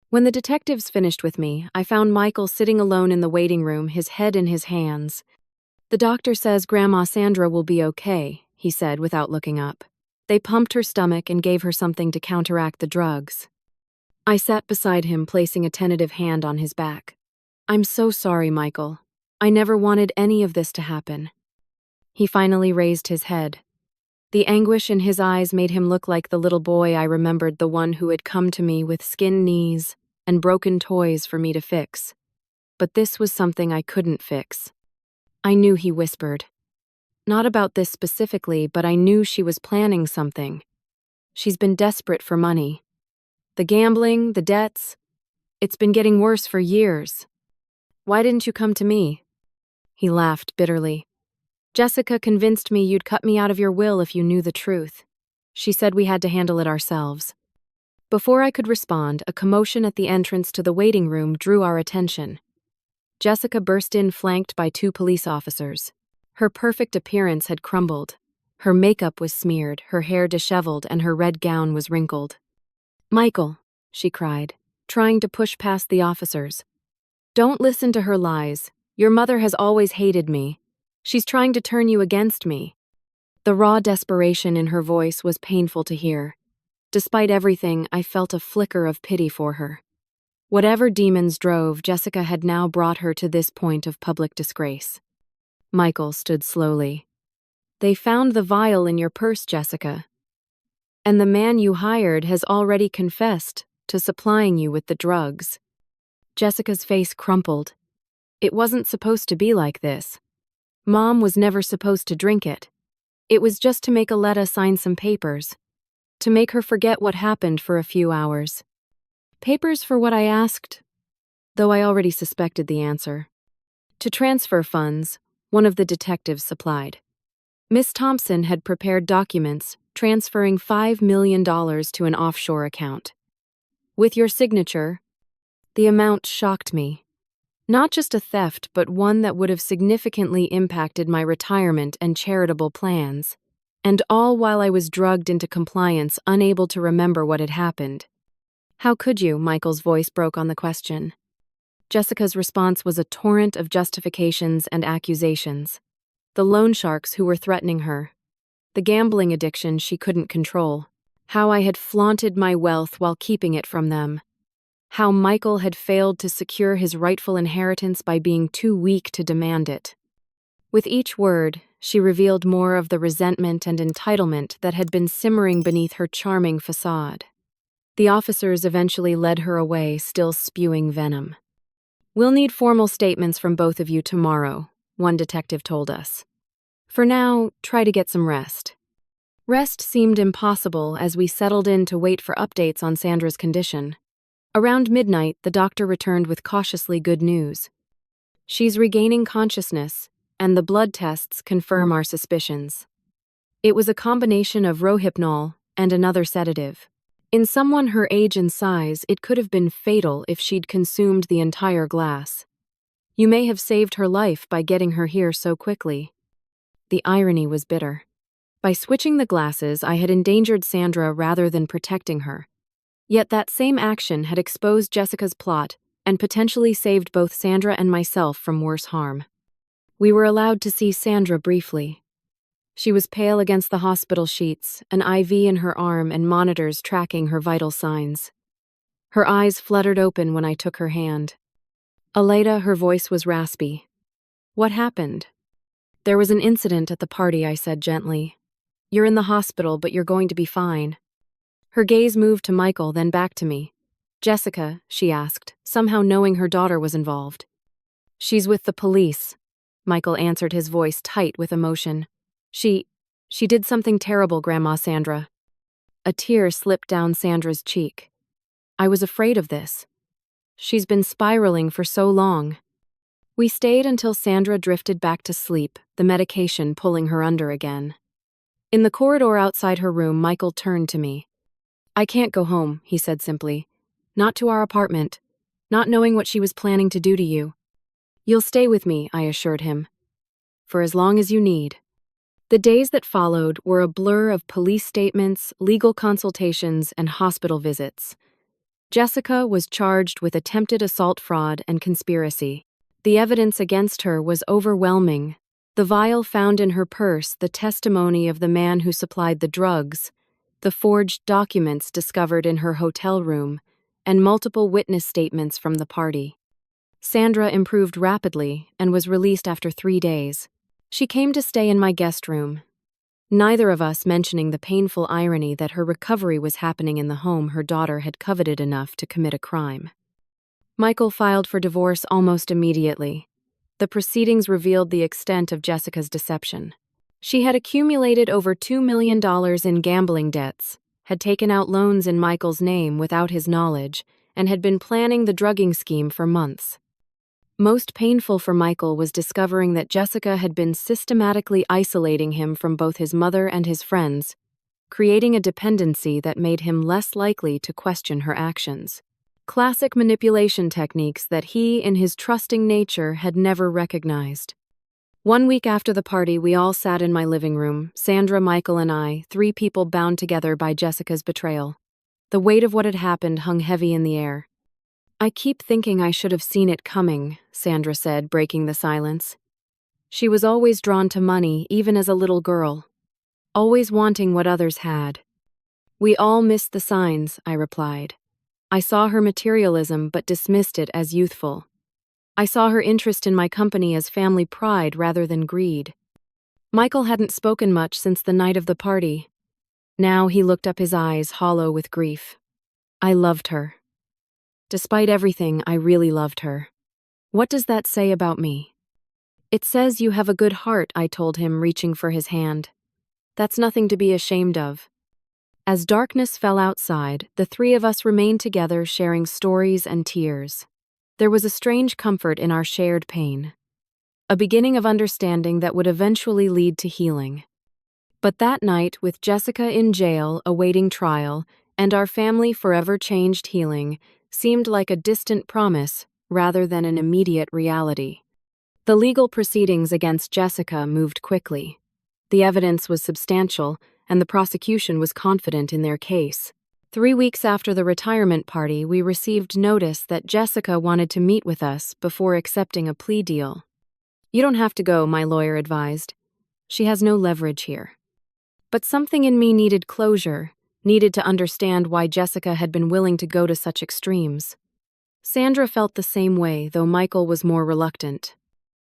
When the detectives finished with me, I found Michael sitting alone in the waiting room, his head in his hands. "The doctor says Grandma Sandra will be okay," he said without looking up. "They pumped her stomach and gave her something to counteract the drugs." I sat beside him, placing a tentative hand on his back. "I'm so sorry, Michael. I never wanted any of this to happen." He finally raised his head. The anguish in his eyes made him look like the little boy I remembered, the one who had come to me with skinned knees and broken toys for me to fix. But this was something I couldn't fix. I knew, he whispered. "Not about this specifically, but I knew she was planning something. She's been desperate for money. The gambling, the debts. It's been getting worse for years. Why didn't you come to me?" He laughed bitterly. "Jessica convinced me you'd cut me out of your will if you knew the truth. She said we had to handle it ourselves." Before I could respond, a commotion at the entrance to the waiting room drew our attention. Jessica burst in, flanked by 2 police officers. Her perfect appearance had crumbled. Her makeup was smeared, her hair disheveled, and her red gown was wrinkled. "Michael," she cried, trying to push past the officers. "Don't listen to her lies. Your mother has always hated me. She's trying to turn you against me." The raw desperation in her voice was painful to hear. Despite everything, I felt a flicker of pity for her. Whatever demons drove, Jessica had now brought her to this point of public disgrace. Michael stood slowly. "They found the vial in your purse, Jessica. And the man you hired has already confessed to supplying you with the drugs." Jessica's face crumpled. "It wasn't supposed to be like this. Mom was never supposed to drink it. It was just to make Aletta sign some papers. To make her forget what happened for a few hours." "Papers for what?" I asked, though I already suspected the answer. "To transfer funds," one of the detectives supplied. Miss Thompson had prepared documents transferring $5 million to an offshore account. "With your signature." The amount shocked me. Not just a theft, but one that would have significantly impacted my retirement and charitable plans. And all while I was drugged into compliance, unable to remember what had happened. How could you? Michael's voice broke on the question. Jessica's response was a torrent of justifications and accusations. The loan sharks who were threatening her. The gambling addiction she couldn't control. How I had flaunted my wealth while keeping it from them. How Michael had failed to secure his rightful inheritance by being too weak to demand it. With each word, she revealed more of the resentment and entitlement that had been simmering beneath her charming facade. The officers eventually led her away, still spewing venom. "We'll need formal statements from both of you tomorrow," one detective told us. "For now, try to get some rest." Rest seemed impossible as we settled in to wait for updates on Sandra's condition. Around midnight, the doctor returned with cautiously good news. "She's regaining consciousness, and the blood tests confirm our suspicions." It was a combination of Rohypnol and another sedative. In someone her age and size, it could have been fatal if she'd consumed the entire glass. "You may have saved her life by getting her here so quickly." The irony was bitter. By switching the glasses, I had endangered Sandra rather than protecting her. Yet that same action had exposed Jessica's plot and potentially saved both Sandra and myself from worse harm. We were allowed to see Sandra briefly. She was pale against the hospital sheets, an IV in her arm and monitors tracking her vital signs. Her eyes fluttered open when I took her hand. "Aleida," her voice was raspy. "What happened?" "There was an incident at the party," I said gently. "You're in the hospital, but you're going to be fine." Her gaze moved to Michael, then back to me. "Jessica," she asked, somehow knowing her daughter was involved. "She's with the police," Michael answered, his voice tight with emotion. She did something terrible, Grandma Sandra." A tear slipped down Sandra's cheek. "I was afraid of this. She's been spiraling for so long." We stayed until Sandra drifted back to sleep, the medication pulling her under again. In the corridor outside her room, Michael turned to me. "I can't go home," he said simply. "Not to our apartment. Not knowing what she was planning to do to you." "You'll stay with me," I assured him. "For as long as you need." The days that followed were a blur of police statements, legal consultations, and hospital visits. Jessica was charged with attempted assault, fraud, and conspiracy. The evidence against her was overwhelming. The vial found in her purse, the testimony of the man who supplied the drugs, the forged documents discovered in her hotel room, and multiple witness statements from the party. Sandra improved rapidly and was released after 3 days. She came to stay in my guest room, neither of us mentioning the painful irony that her recovery was happening in the home her daughter had coveted enough to commit a crime. Michael filed for divorce almost immediately. The proceedings revealed the extent of Jessica's deception. She had accumulated over $2 million in gambling debts, had taken out loans in Michael's name without his knowledge, and had been planning the drugging scheme for months. Most painful for Michael was discovering that Jessica had been systematically isolating him from both his mother and his friends, creating a dependency that made him less likely to question her actions. Classic manipulation techniques that he, in his trusting nature, had never recognized. 1 week after the party, we all sat in my living room, Sandra, Michael, and I, 3 people bound together by Jessica's betrayal. The weight of what had happened hung heavy in the air. "I keep thinking I should have seen it coming," Sandra said, breaking the silence. "She was always drawn to money, even as a little girl. Always wanting what others had." "We all missed the signs," I replied. "I saw her materialism but dismissed it as youthful. I saw her interest in my company as family pride rather than greed." Michael hadn't spoken much since the night of the party. Now he looked up, his eyes hollow with grief. "I loved her. Despite everything, I really loved her." "What does that say about me?" "It says you have a good heart," I told him, reaching for his hand. "That's nothing to be ashamed of." As darkness fell outside, the 3 of us remained together, sharing stories and tears. There was a strange comfort in our shared pain. A beginning of understanding that would eventually lead to healing. But that night, with Jessica in jail, awaiting trial, and our family forever changed, healing seemed like a distant promise rather than an immediate reality. The legal proceedings against Jessica moved quickly. The evidence was substantial, and the prosecution was confident in their case. 3 weeks after the retirement party, we received notice that Jessica wanted to meet with us before accepting a plea deal. "You don't have to go," my lawyer advised. "She has no leverage here." But something in me needed closure, needed to understand why Jessica had been willing to go to such extremes. Sandra felt the same way, though Michael was more reluctant.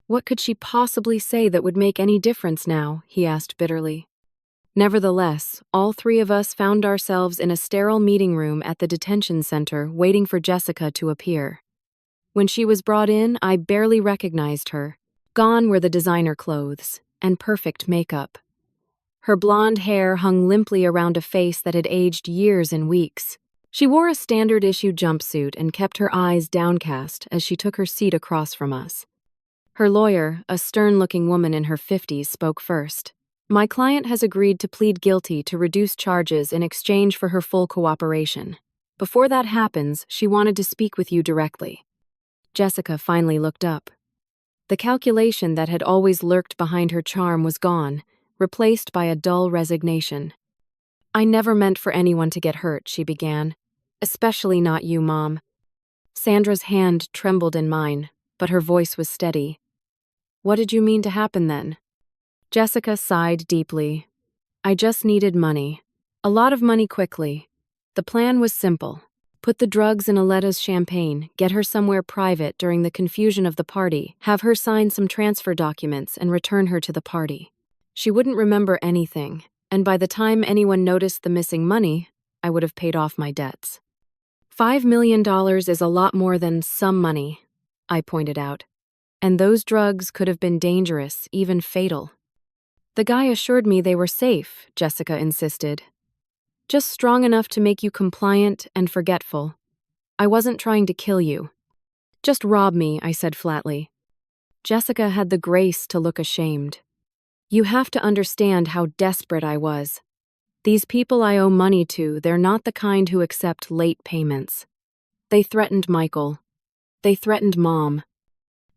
"What could she possibly say that would make any difference now?" he asked bitterly. Nevertheless, all three of us found ourselves in a sterile meeting room at the detention center waiting for Jessica to appear. When she was brought in, I barely recognized her. Gone were the designer clothes and perfect makeup. Her blonde hair hung limply around a face that had aged years and weeks. She wore a standard-issue jumpsuit and kept her eyes downcast as she took her seat across from us. Her lawyer, a stern-looking woman in her 50s, spoke first. "My client has agreed to plead guilty to reduce charges in exchange for her full cooperation. Before that happens, she wanted to speak with you directly." Jessica finally looked up. The calculation that had always lurked behind her charm was gone, replaced by a dull resignation. "I never meant for anyone to get hurt," she began. "Especially not you, Mom." Sandra's hand trembled in mine, but her voice was steady. "What did you mean to happen then?" Jessica sighed deeply. "I just needed money. A lot of money quickly. The plan was simple. Put the drugs in Aletta's champagne, get her somewhere private during the confusion of the party, have her sign some transfer documents, and return her to the party. She wouldn't remember anything, and by the time anyone noticed the missing money, I would have paid off my debts." $5 million is a lot more than some money, I pointed out. And those drugs could have been dangerous, even fatal. "The guy assured me they were safe," Jessica insisted. "Just strong enough to make you compliant and forgetful. I wasn't trying to kill you." "Just rob me," I said flatly. Jessica had the grace to look ashamed. "You have to understand how desperate I was. These people I owe money to, they're not the kind who accept late payments. They threatened Michael. They threatened Mom."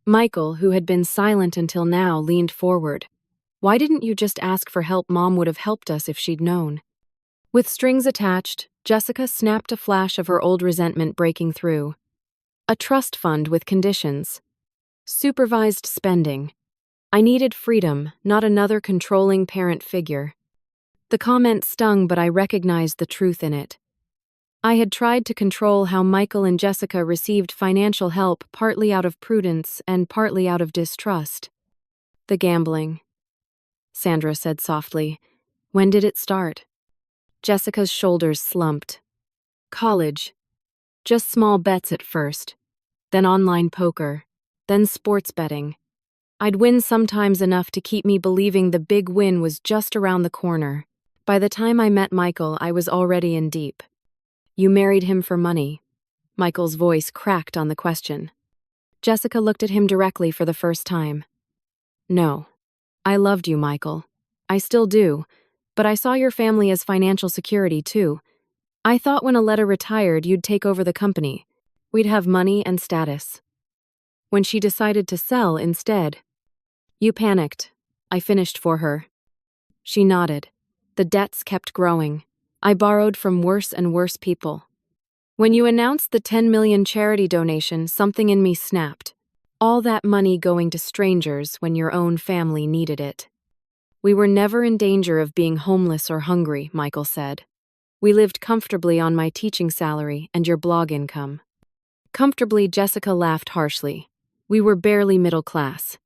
Michael, who had been silent until now, leaned forward. "Why didn't you just ask for help? Mom would have helped us if she'd known." With strings attached, Jessica snapped a flash of her old resentment breaking through. "A trust fund with conditions. Supervised spending. I needed freedom, not another controlling parent figure." The comment stung, but I recognized the truth in it. I had tried to control how Michael and Jessica received financial help, partly out of prudence and partly out of distrust. "The gambling," Sandra said softly. "When did it start?" Jessica's shoulders slumped. "College. Just small bets at first. Then online poker. Then sports betting. I'd win sometimes enough to keep me believing the big win was just around the corner. By the time I met Michael, I was already in deep." "You married him for money?" Michael's voice cracked on the question. Jessica looked at him directly for the first time. "No. I loved you, Michael. I still do, but I saw your family as financial security, too. I thought when Aletta retired, you'd take over the company. We'd have money and status. When she decided to sell instead, you panicked. I finished for her." She nodded. "The debts kept growing. I borrowed from worse and worse people. When you announced the 10 million charity donation, something in me snapped. All that money going to strangers when your own family needed it." "We were never in danger of being homeless or hungry," Michael said. "We lived comfortably on my teaching salary and your blog income." "Comfortably," Jessica laughed harshly. "We were barely middle class.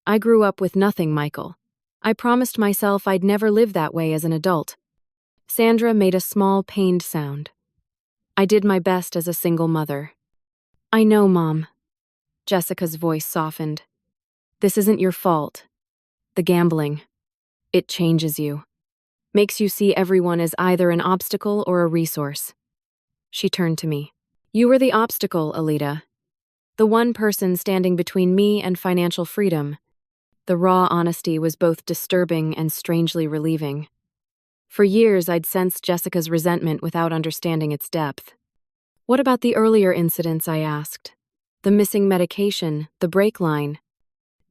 I grew up with nothing, Michael. I promised myself I'd never live that way as an adult." Sandra made a small, pained sound. "I did my best as a single mother." "I know, Mom." Jessica's voice softened. "This isn't your fault. The gambling. It changes you. Makes you see everyone as either an obstacle or a resource." She turned to me. "You were the obstacle, Alita. The one person standing between me and financial freedom." The raw honesty was both disturbing and strangely relieving. For years, I'd sensed Jessica's resentment without understanding its depth. "What about the earlier incidents?" I asked. The missing medication, the brake line.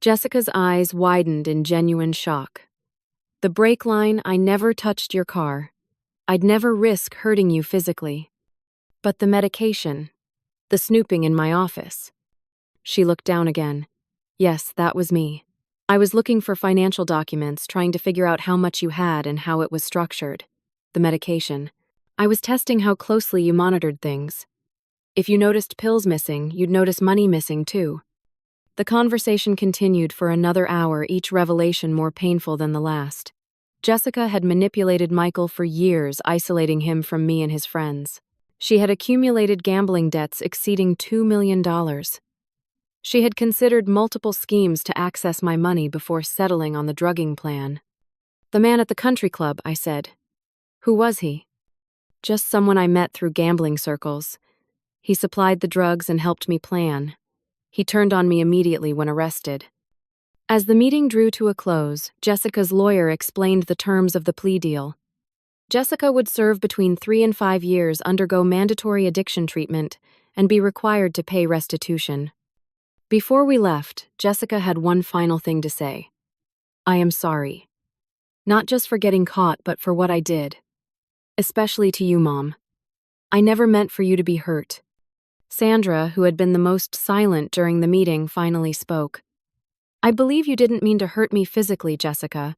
Jessica's eyes widened in genuine shock. The brake line, I never touched your car. I'd never risk hurting you physically. But the medication, the snooping in my office. She looked down again. Yes, that was me. I was looking for financial documents, trying to figure out how much you had and how it was structured. The medication. I was testing how closely you monitored things. If you noticed pills missing, you'd notice money missing too. The conversation continued for another hour, each revelation more painful than the last. Jessica had manipulated Michael for years, isolating him from me and his friends. She had accumulated gambling debts exceeding $2 million. She had considered multiple schemes to access my money before settling on the drugging plan. The man at the country club, I said. Who was he? Just someone I met through gambling circles. He supplied the drugs and helped me plan. He turned on me immediately when arrested. As the meeting drew to a close, Jessica's lawyer explained the terms of the plea deal. Jessica would serve between 3 and 5 years, undergo mandatory addiction treatment, and be required to pay restitution. Before we left, Jessica had one final thing to say. I am sorry. Not just for getting caught, but for what I did. Especially to you, Mom. I never meant for you to be hurt. Sandra, who had been the most silent during the meeting, finally spoke. I believe you didn't mean to hurt me physically, Jessica,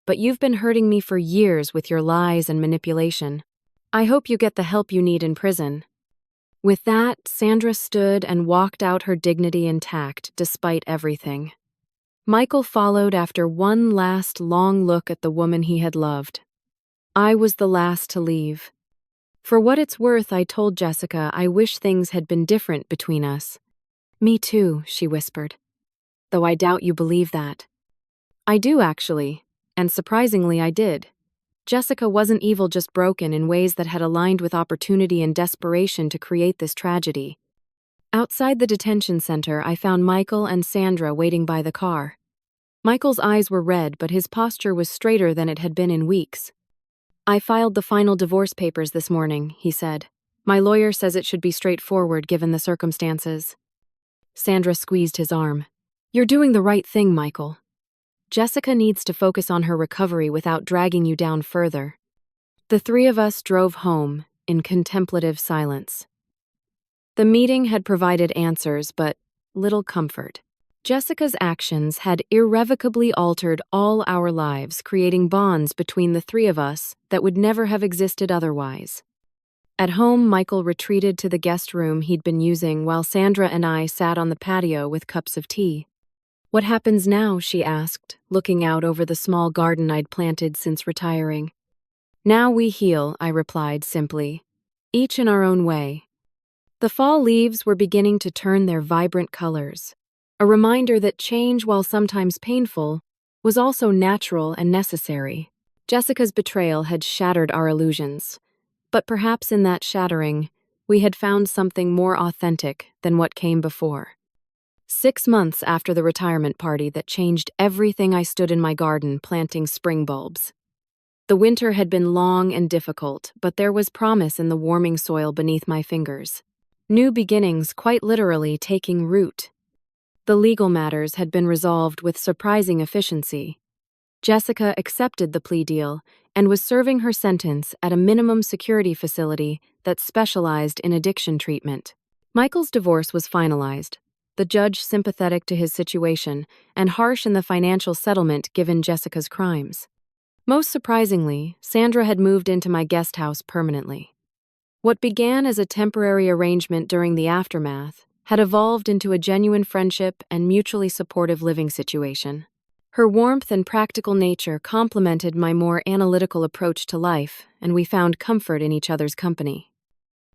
but you've been hurting me for years with your lies and manipulation. I hope you get the help you need in prison. With that, Sandra stood and walked out, her dignity intact despite everything. Michael followed after one last long look at the woman he had loved. I was the last to leave. For what it's worth, I told Jessica I wish things had been different between us. Me too, she whispered. Though I doubt you believe that. I do, actually, and surprisingly I did. Jessica wasn't evil, just broken in ways that had aligned with opportunity and desperation to create this tragedy. Outside the detention center, I found Michael and Sandra waiting by the car. Michael's eyes were red, but his posture was straighter than it had been in weeks. I filed the final divorce papers this morning, he said. My lawyer says it should be straightforward given the circumstances. Sandra squeezed his arm. You're doing the right thing, Michael. Jessica needs to focus on her recovery without dragging you down further. The three of us drove home in contemplative silence. The meeting had provided answers, but little comfort. Jessica's actions had irrevocably altered all our lives, creating bonds between the three of us that would never have existed otherwise. At home, Michael retreated to the guest room he'd been using while Sandra and I sat on the patio with cups of tea. What happens now? She asked, looking out over the small garden I'd planted since retiring. Now we heal, I replied simply, each in our own way. The fall leaves were beginning to turn their vibrant colors, a reminder that change, while sometimes painful, was also natural and necessary. Jessica's betrayal had shattered our illusions, but perhaps in that shattering, we had found something more authentic than what came before. 6 months after the retirement party that changed everything, I stood in my garden planting spring bulbs. The winter had been long and difficult, but there was promise in the warming soil beneath my fingers. New beginnings, quite literally, taking root. The legal matters had been resolved with surprising efficiency. Jessica accepted the plea deal and was serving her sentence at a minimum security facility that specialized in addiction treatment. Michael's divorce was finalized, the judge sympathetic to his situation and harsh in the financial settlement given Jessica's crimes. Most surprisingly, Sandra had moved into my guest house permanently. What began as a temporary arrangement during the aftermath had evolved into a genuine friendship and mutually supportive living situation. Her warmth and practical nature complemented my more analytical approach to life, and we found comfort in each other's company.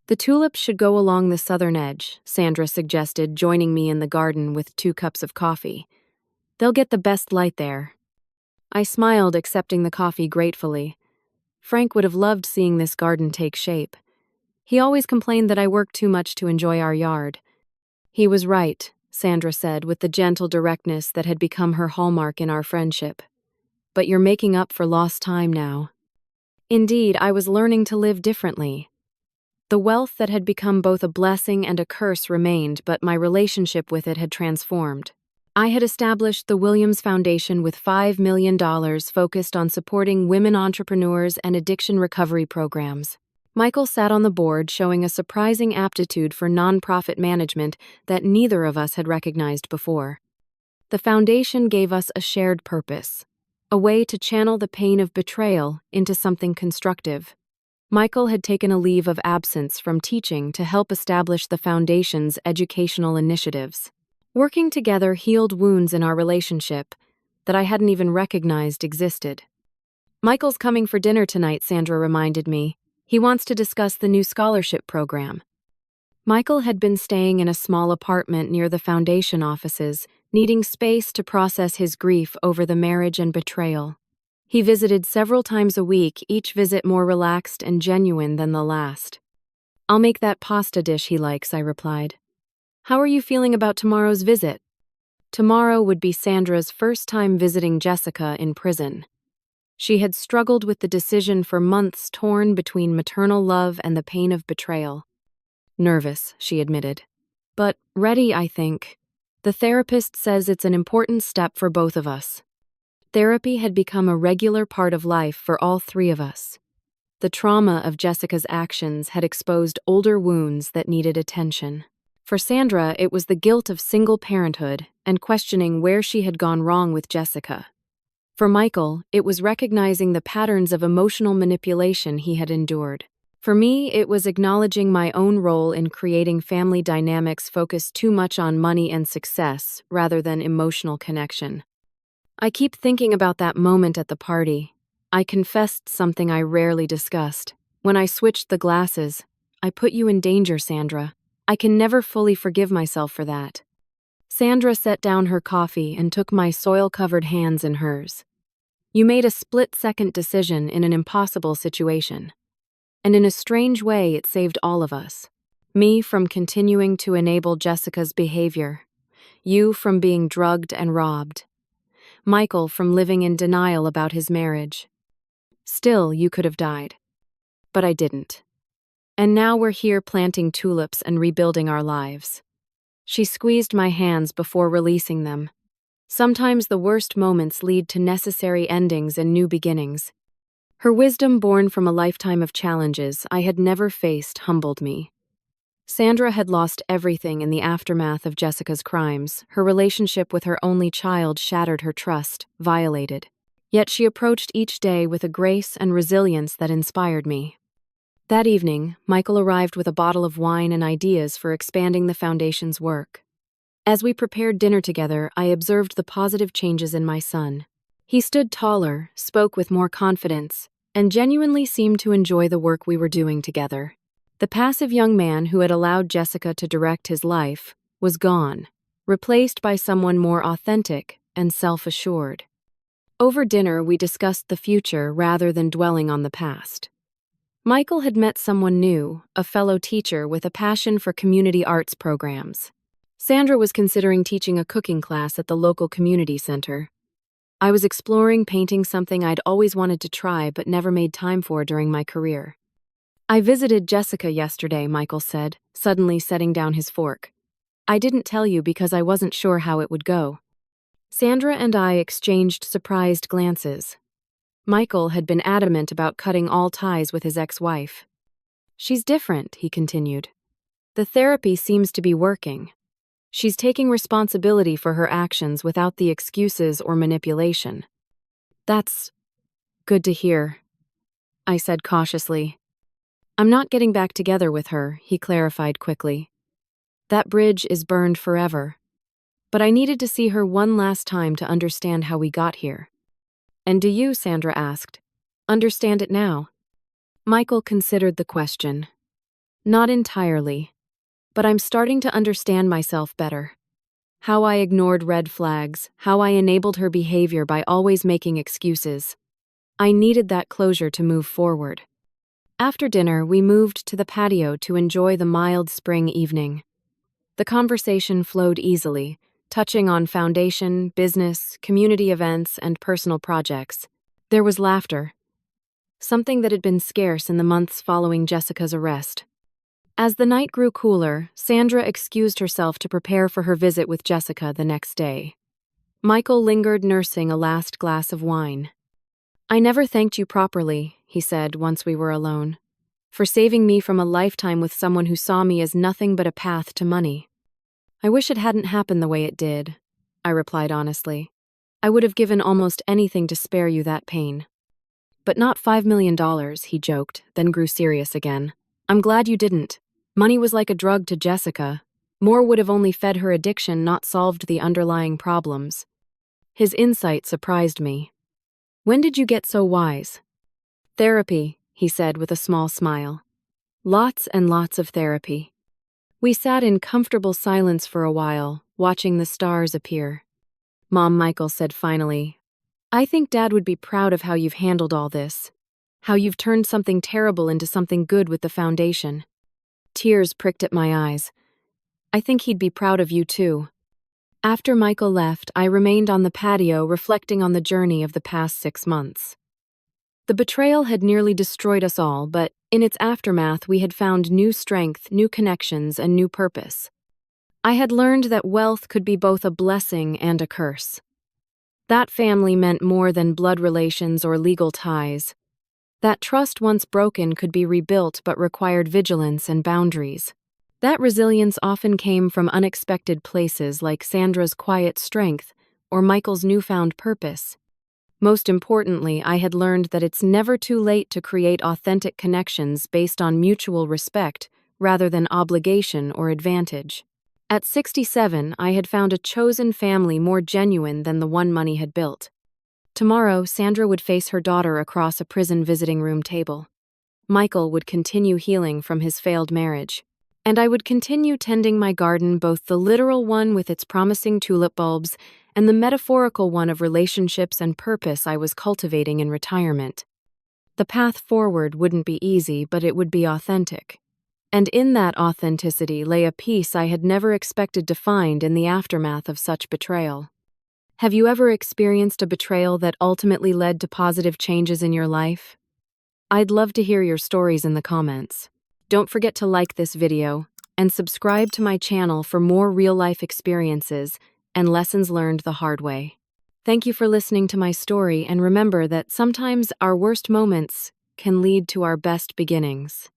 The tulips should go along the southern edge, Sandra suggested, joining me in the garden with 2 cups of coffee. They'll get the best light there. I smiled, accepting the coffee gratefully. Frank would have loved seeing this garden take shape. He always complained that I worked too much to enjoy our yard. He was right, Sandra said with the gentle directness that had become her hallmark in our friendship. But you're making up for lost time now. Indeed, I was learning to live differently. The wealth that had become both a blessing and a curse remained, but my relationship with it had transformed. I had established the Williams Foundation with $5 million focused on supporting women entrepreneurs and addiction recovery programs. Michael sat on the board, showing a surprising aptitude for nonprofit management that neither of us had recognized before. The foundation gave us a shared purpose, a way to channel the pain of betrayal into something constructive. Michael had taken a leave of absence from teaching to help establish the foundation's educational initiatives. Working together healed wounds in our relationship that I hadn't even recognized existed. "Michael's coming for dinner tonight," Sandra reminded me. "He wants to discuss the new scholarship program." Michael had been staying in a small apartment near the foundation offices, needing space to process his grief over the marriage and betrayal. He visited several times a week, each visit more relaxed and genuine than the last. "I'll make that pasta dish he likes," I replied. "How are you feeling about tomorrow's visit?" Tomorrow would be Sandra's first time visiting Jessica in prison. She had struggled with the decision for months, torn between maternal love and the pain of betrayal. "Nervous," she admitted. "But ready, I think. The therapist says it's an important step for both of us." Therapy had become a regular part of life for all three of us. The trauma of Jessica's actions had exposed older wounds that needed attention. For Sandra, it was the guilt of single parenthood and questioning where she had gone wrong with Jessica. For Michael, it was recognizing the patterns of emotional manipulation he had endured. For me, it was acknowledging my own role in creating family dynamics focused too much on money and success rather than emotional connection. I keep thinking about that moment at the party. I confessed something I rarely discussed. "When I switched the glasses, I put you in danger, Sandra. I can never fully forgive myself for that." Sandra set down her coffee and took my soil-covered hands in hers. "You made a split-second decision in an impossible situation. And in a strange way, it saved all of us. Me from continuing to enable Jessica's behavior. You from being drugged and robbed. Michael from living in denial about his marriage. Still, you could have died. But I didn't. And now we're here planting tulips and rebuilding our lives." She squeezed my hands before releasing them. Sometimes the worst moments lead to necessary endings and new beginnings. Her wisdom, born from a lifetime of challenges I had never faced, humbled me. Sandra had lost everything in the aftermath of Jessica's crimes. Her relationship with her only child shattered, her trust violated. Yet she approached each day with a grace and resilience that inspired me. That evening, Michael arrived with a bottle of wine and ideas for expanding the foundation's work. As we prepared dinner together, I observed the positive changes in my son. He stood taller, spoke with more confidence, and genuinely seemed to enjoy the work we were doing together. The passive young man who had allowed Jessica to direct his life was gone, replaced by someone more authentic and self-assured. Over dinner, we discussed the future rather than dwelling on the past. Michael had met someone new, a fellow teacher with a passion for community arts programs. Sandra was considering teaching a cooking class at the local community center. I was exploring painting, something I'd always wanted to try but never made time for during my career. "I visited Jessica yesterday," Michael said, suddenly setting down his fork. "I didn't tell you because I wasn't sure how it would go." Sandra and I exchanged surprised glances. Michael had been adamant about cutting all ties with his ex-wife. "She's different," he continued. "The therapy seems to be working. She's taking responsibility for her actions without the excuses or manipulation." "That's good to hear," I said cautiously. "I'm not getting back together with her," he clarified quickly. "That bridge is burned forever. But I needed to see her one last time to understand how we got here." "And do you," Sandra asked, "understand it now?" Michael considered the question. "Not entirely. But I'm starting to understand myself better. How I ignored red flags, how I enabled her behavior by always making excuses. I needed that closure to move forward." After dinner, we moved to the patio to enjoy the mild spring evening. The conversation flowed easily, touching on foundation, business, community events, and personal projects. There was laughter, something that had been scarce in the months following Jessica's arrest. As the night grew cooler, Sandra excused herself to prepare for her visit with Jessica the next day. Michael lingered, nursing a last glass of wine. "I never thanked you properly," he said once we were alone, "for saving me from a lifetime with someone who saw me as nothing but a path to money." "I wish it hadn't happened the way it did," I replied honestly. "I would have given almost anything to spare you that pain." "But not $5 million, he joked, then grew serious again. "I'm glad you didn't. Money was like a drug to Jessica. More would have only fed her addiction, not solved the underlying problems." His insight surprised me. "When did you get so wise?" "Therapy," he said with a small smile. "Lots and lots of therapy." We sat in comfortable silence for a while, watching the stars appear. "Mom," Michael said finally, "I think Dad would be proud of how you've handled all this. How you've turned something terrible into something good with the foundation." Tears pricked at my eyes. "I think he'd be proud of you too." After Michael left, I remained on the patio reflecting on the journey of the past 6 months. The betrayal had nearly destroyed us all, but in its aftermath we had found new strength, new connections, and new purpose. I had learned that wealth could be both a blessing and a curse. That family meant more than blood relations or legal ties. That trust once broken could be rebuilt but required vigilance and boundaries. That resilience often came from unexpected places like Sandra's quiet strength or Michael's newfound purpose. Most importantly, I had learned that it's never too late to create authentic connections based on mutual respect rather than obligation or advantage. At 67, I had found a chosen family more genuine than the one money had built. Tomorrow, Sandra would face her daughter across a prison visiting room table. Michael would continue healing from his failed marriage. And I would continue tending my garden, both the literal one with its promising tulip bulbs and the metaphorical one of relationships and purpose I was cultivating in retirement. The path forward wouldn't be easy, but it would be authentic. And in that authenticity lay a peace I had never expected to find in the aftermath of such betrayal. Have you ever experienced a betrayal that ultimately led to positive changes in your life? I'd love to hear your stories in the comments. Don't forget to like this video and subscribe to my channel for more real-life experiences and lessons learned the hard way. Thank you for listening to my story, and remember that sometimes our worst moments can lead to our best beginnings.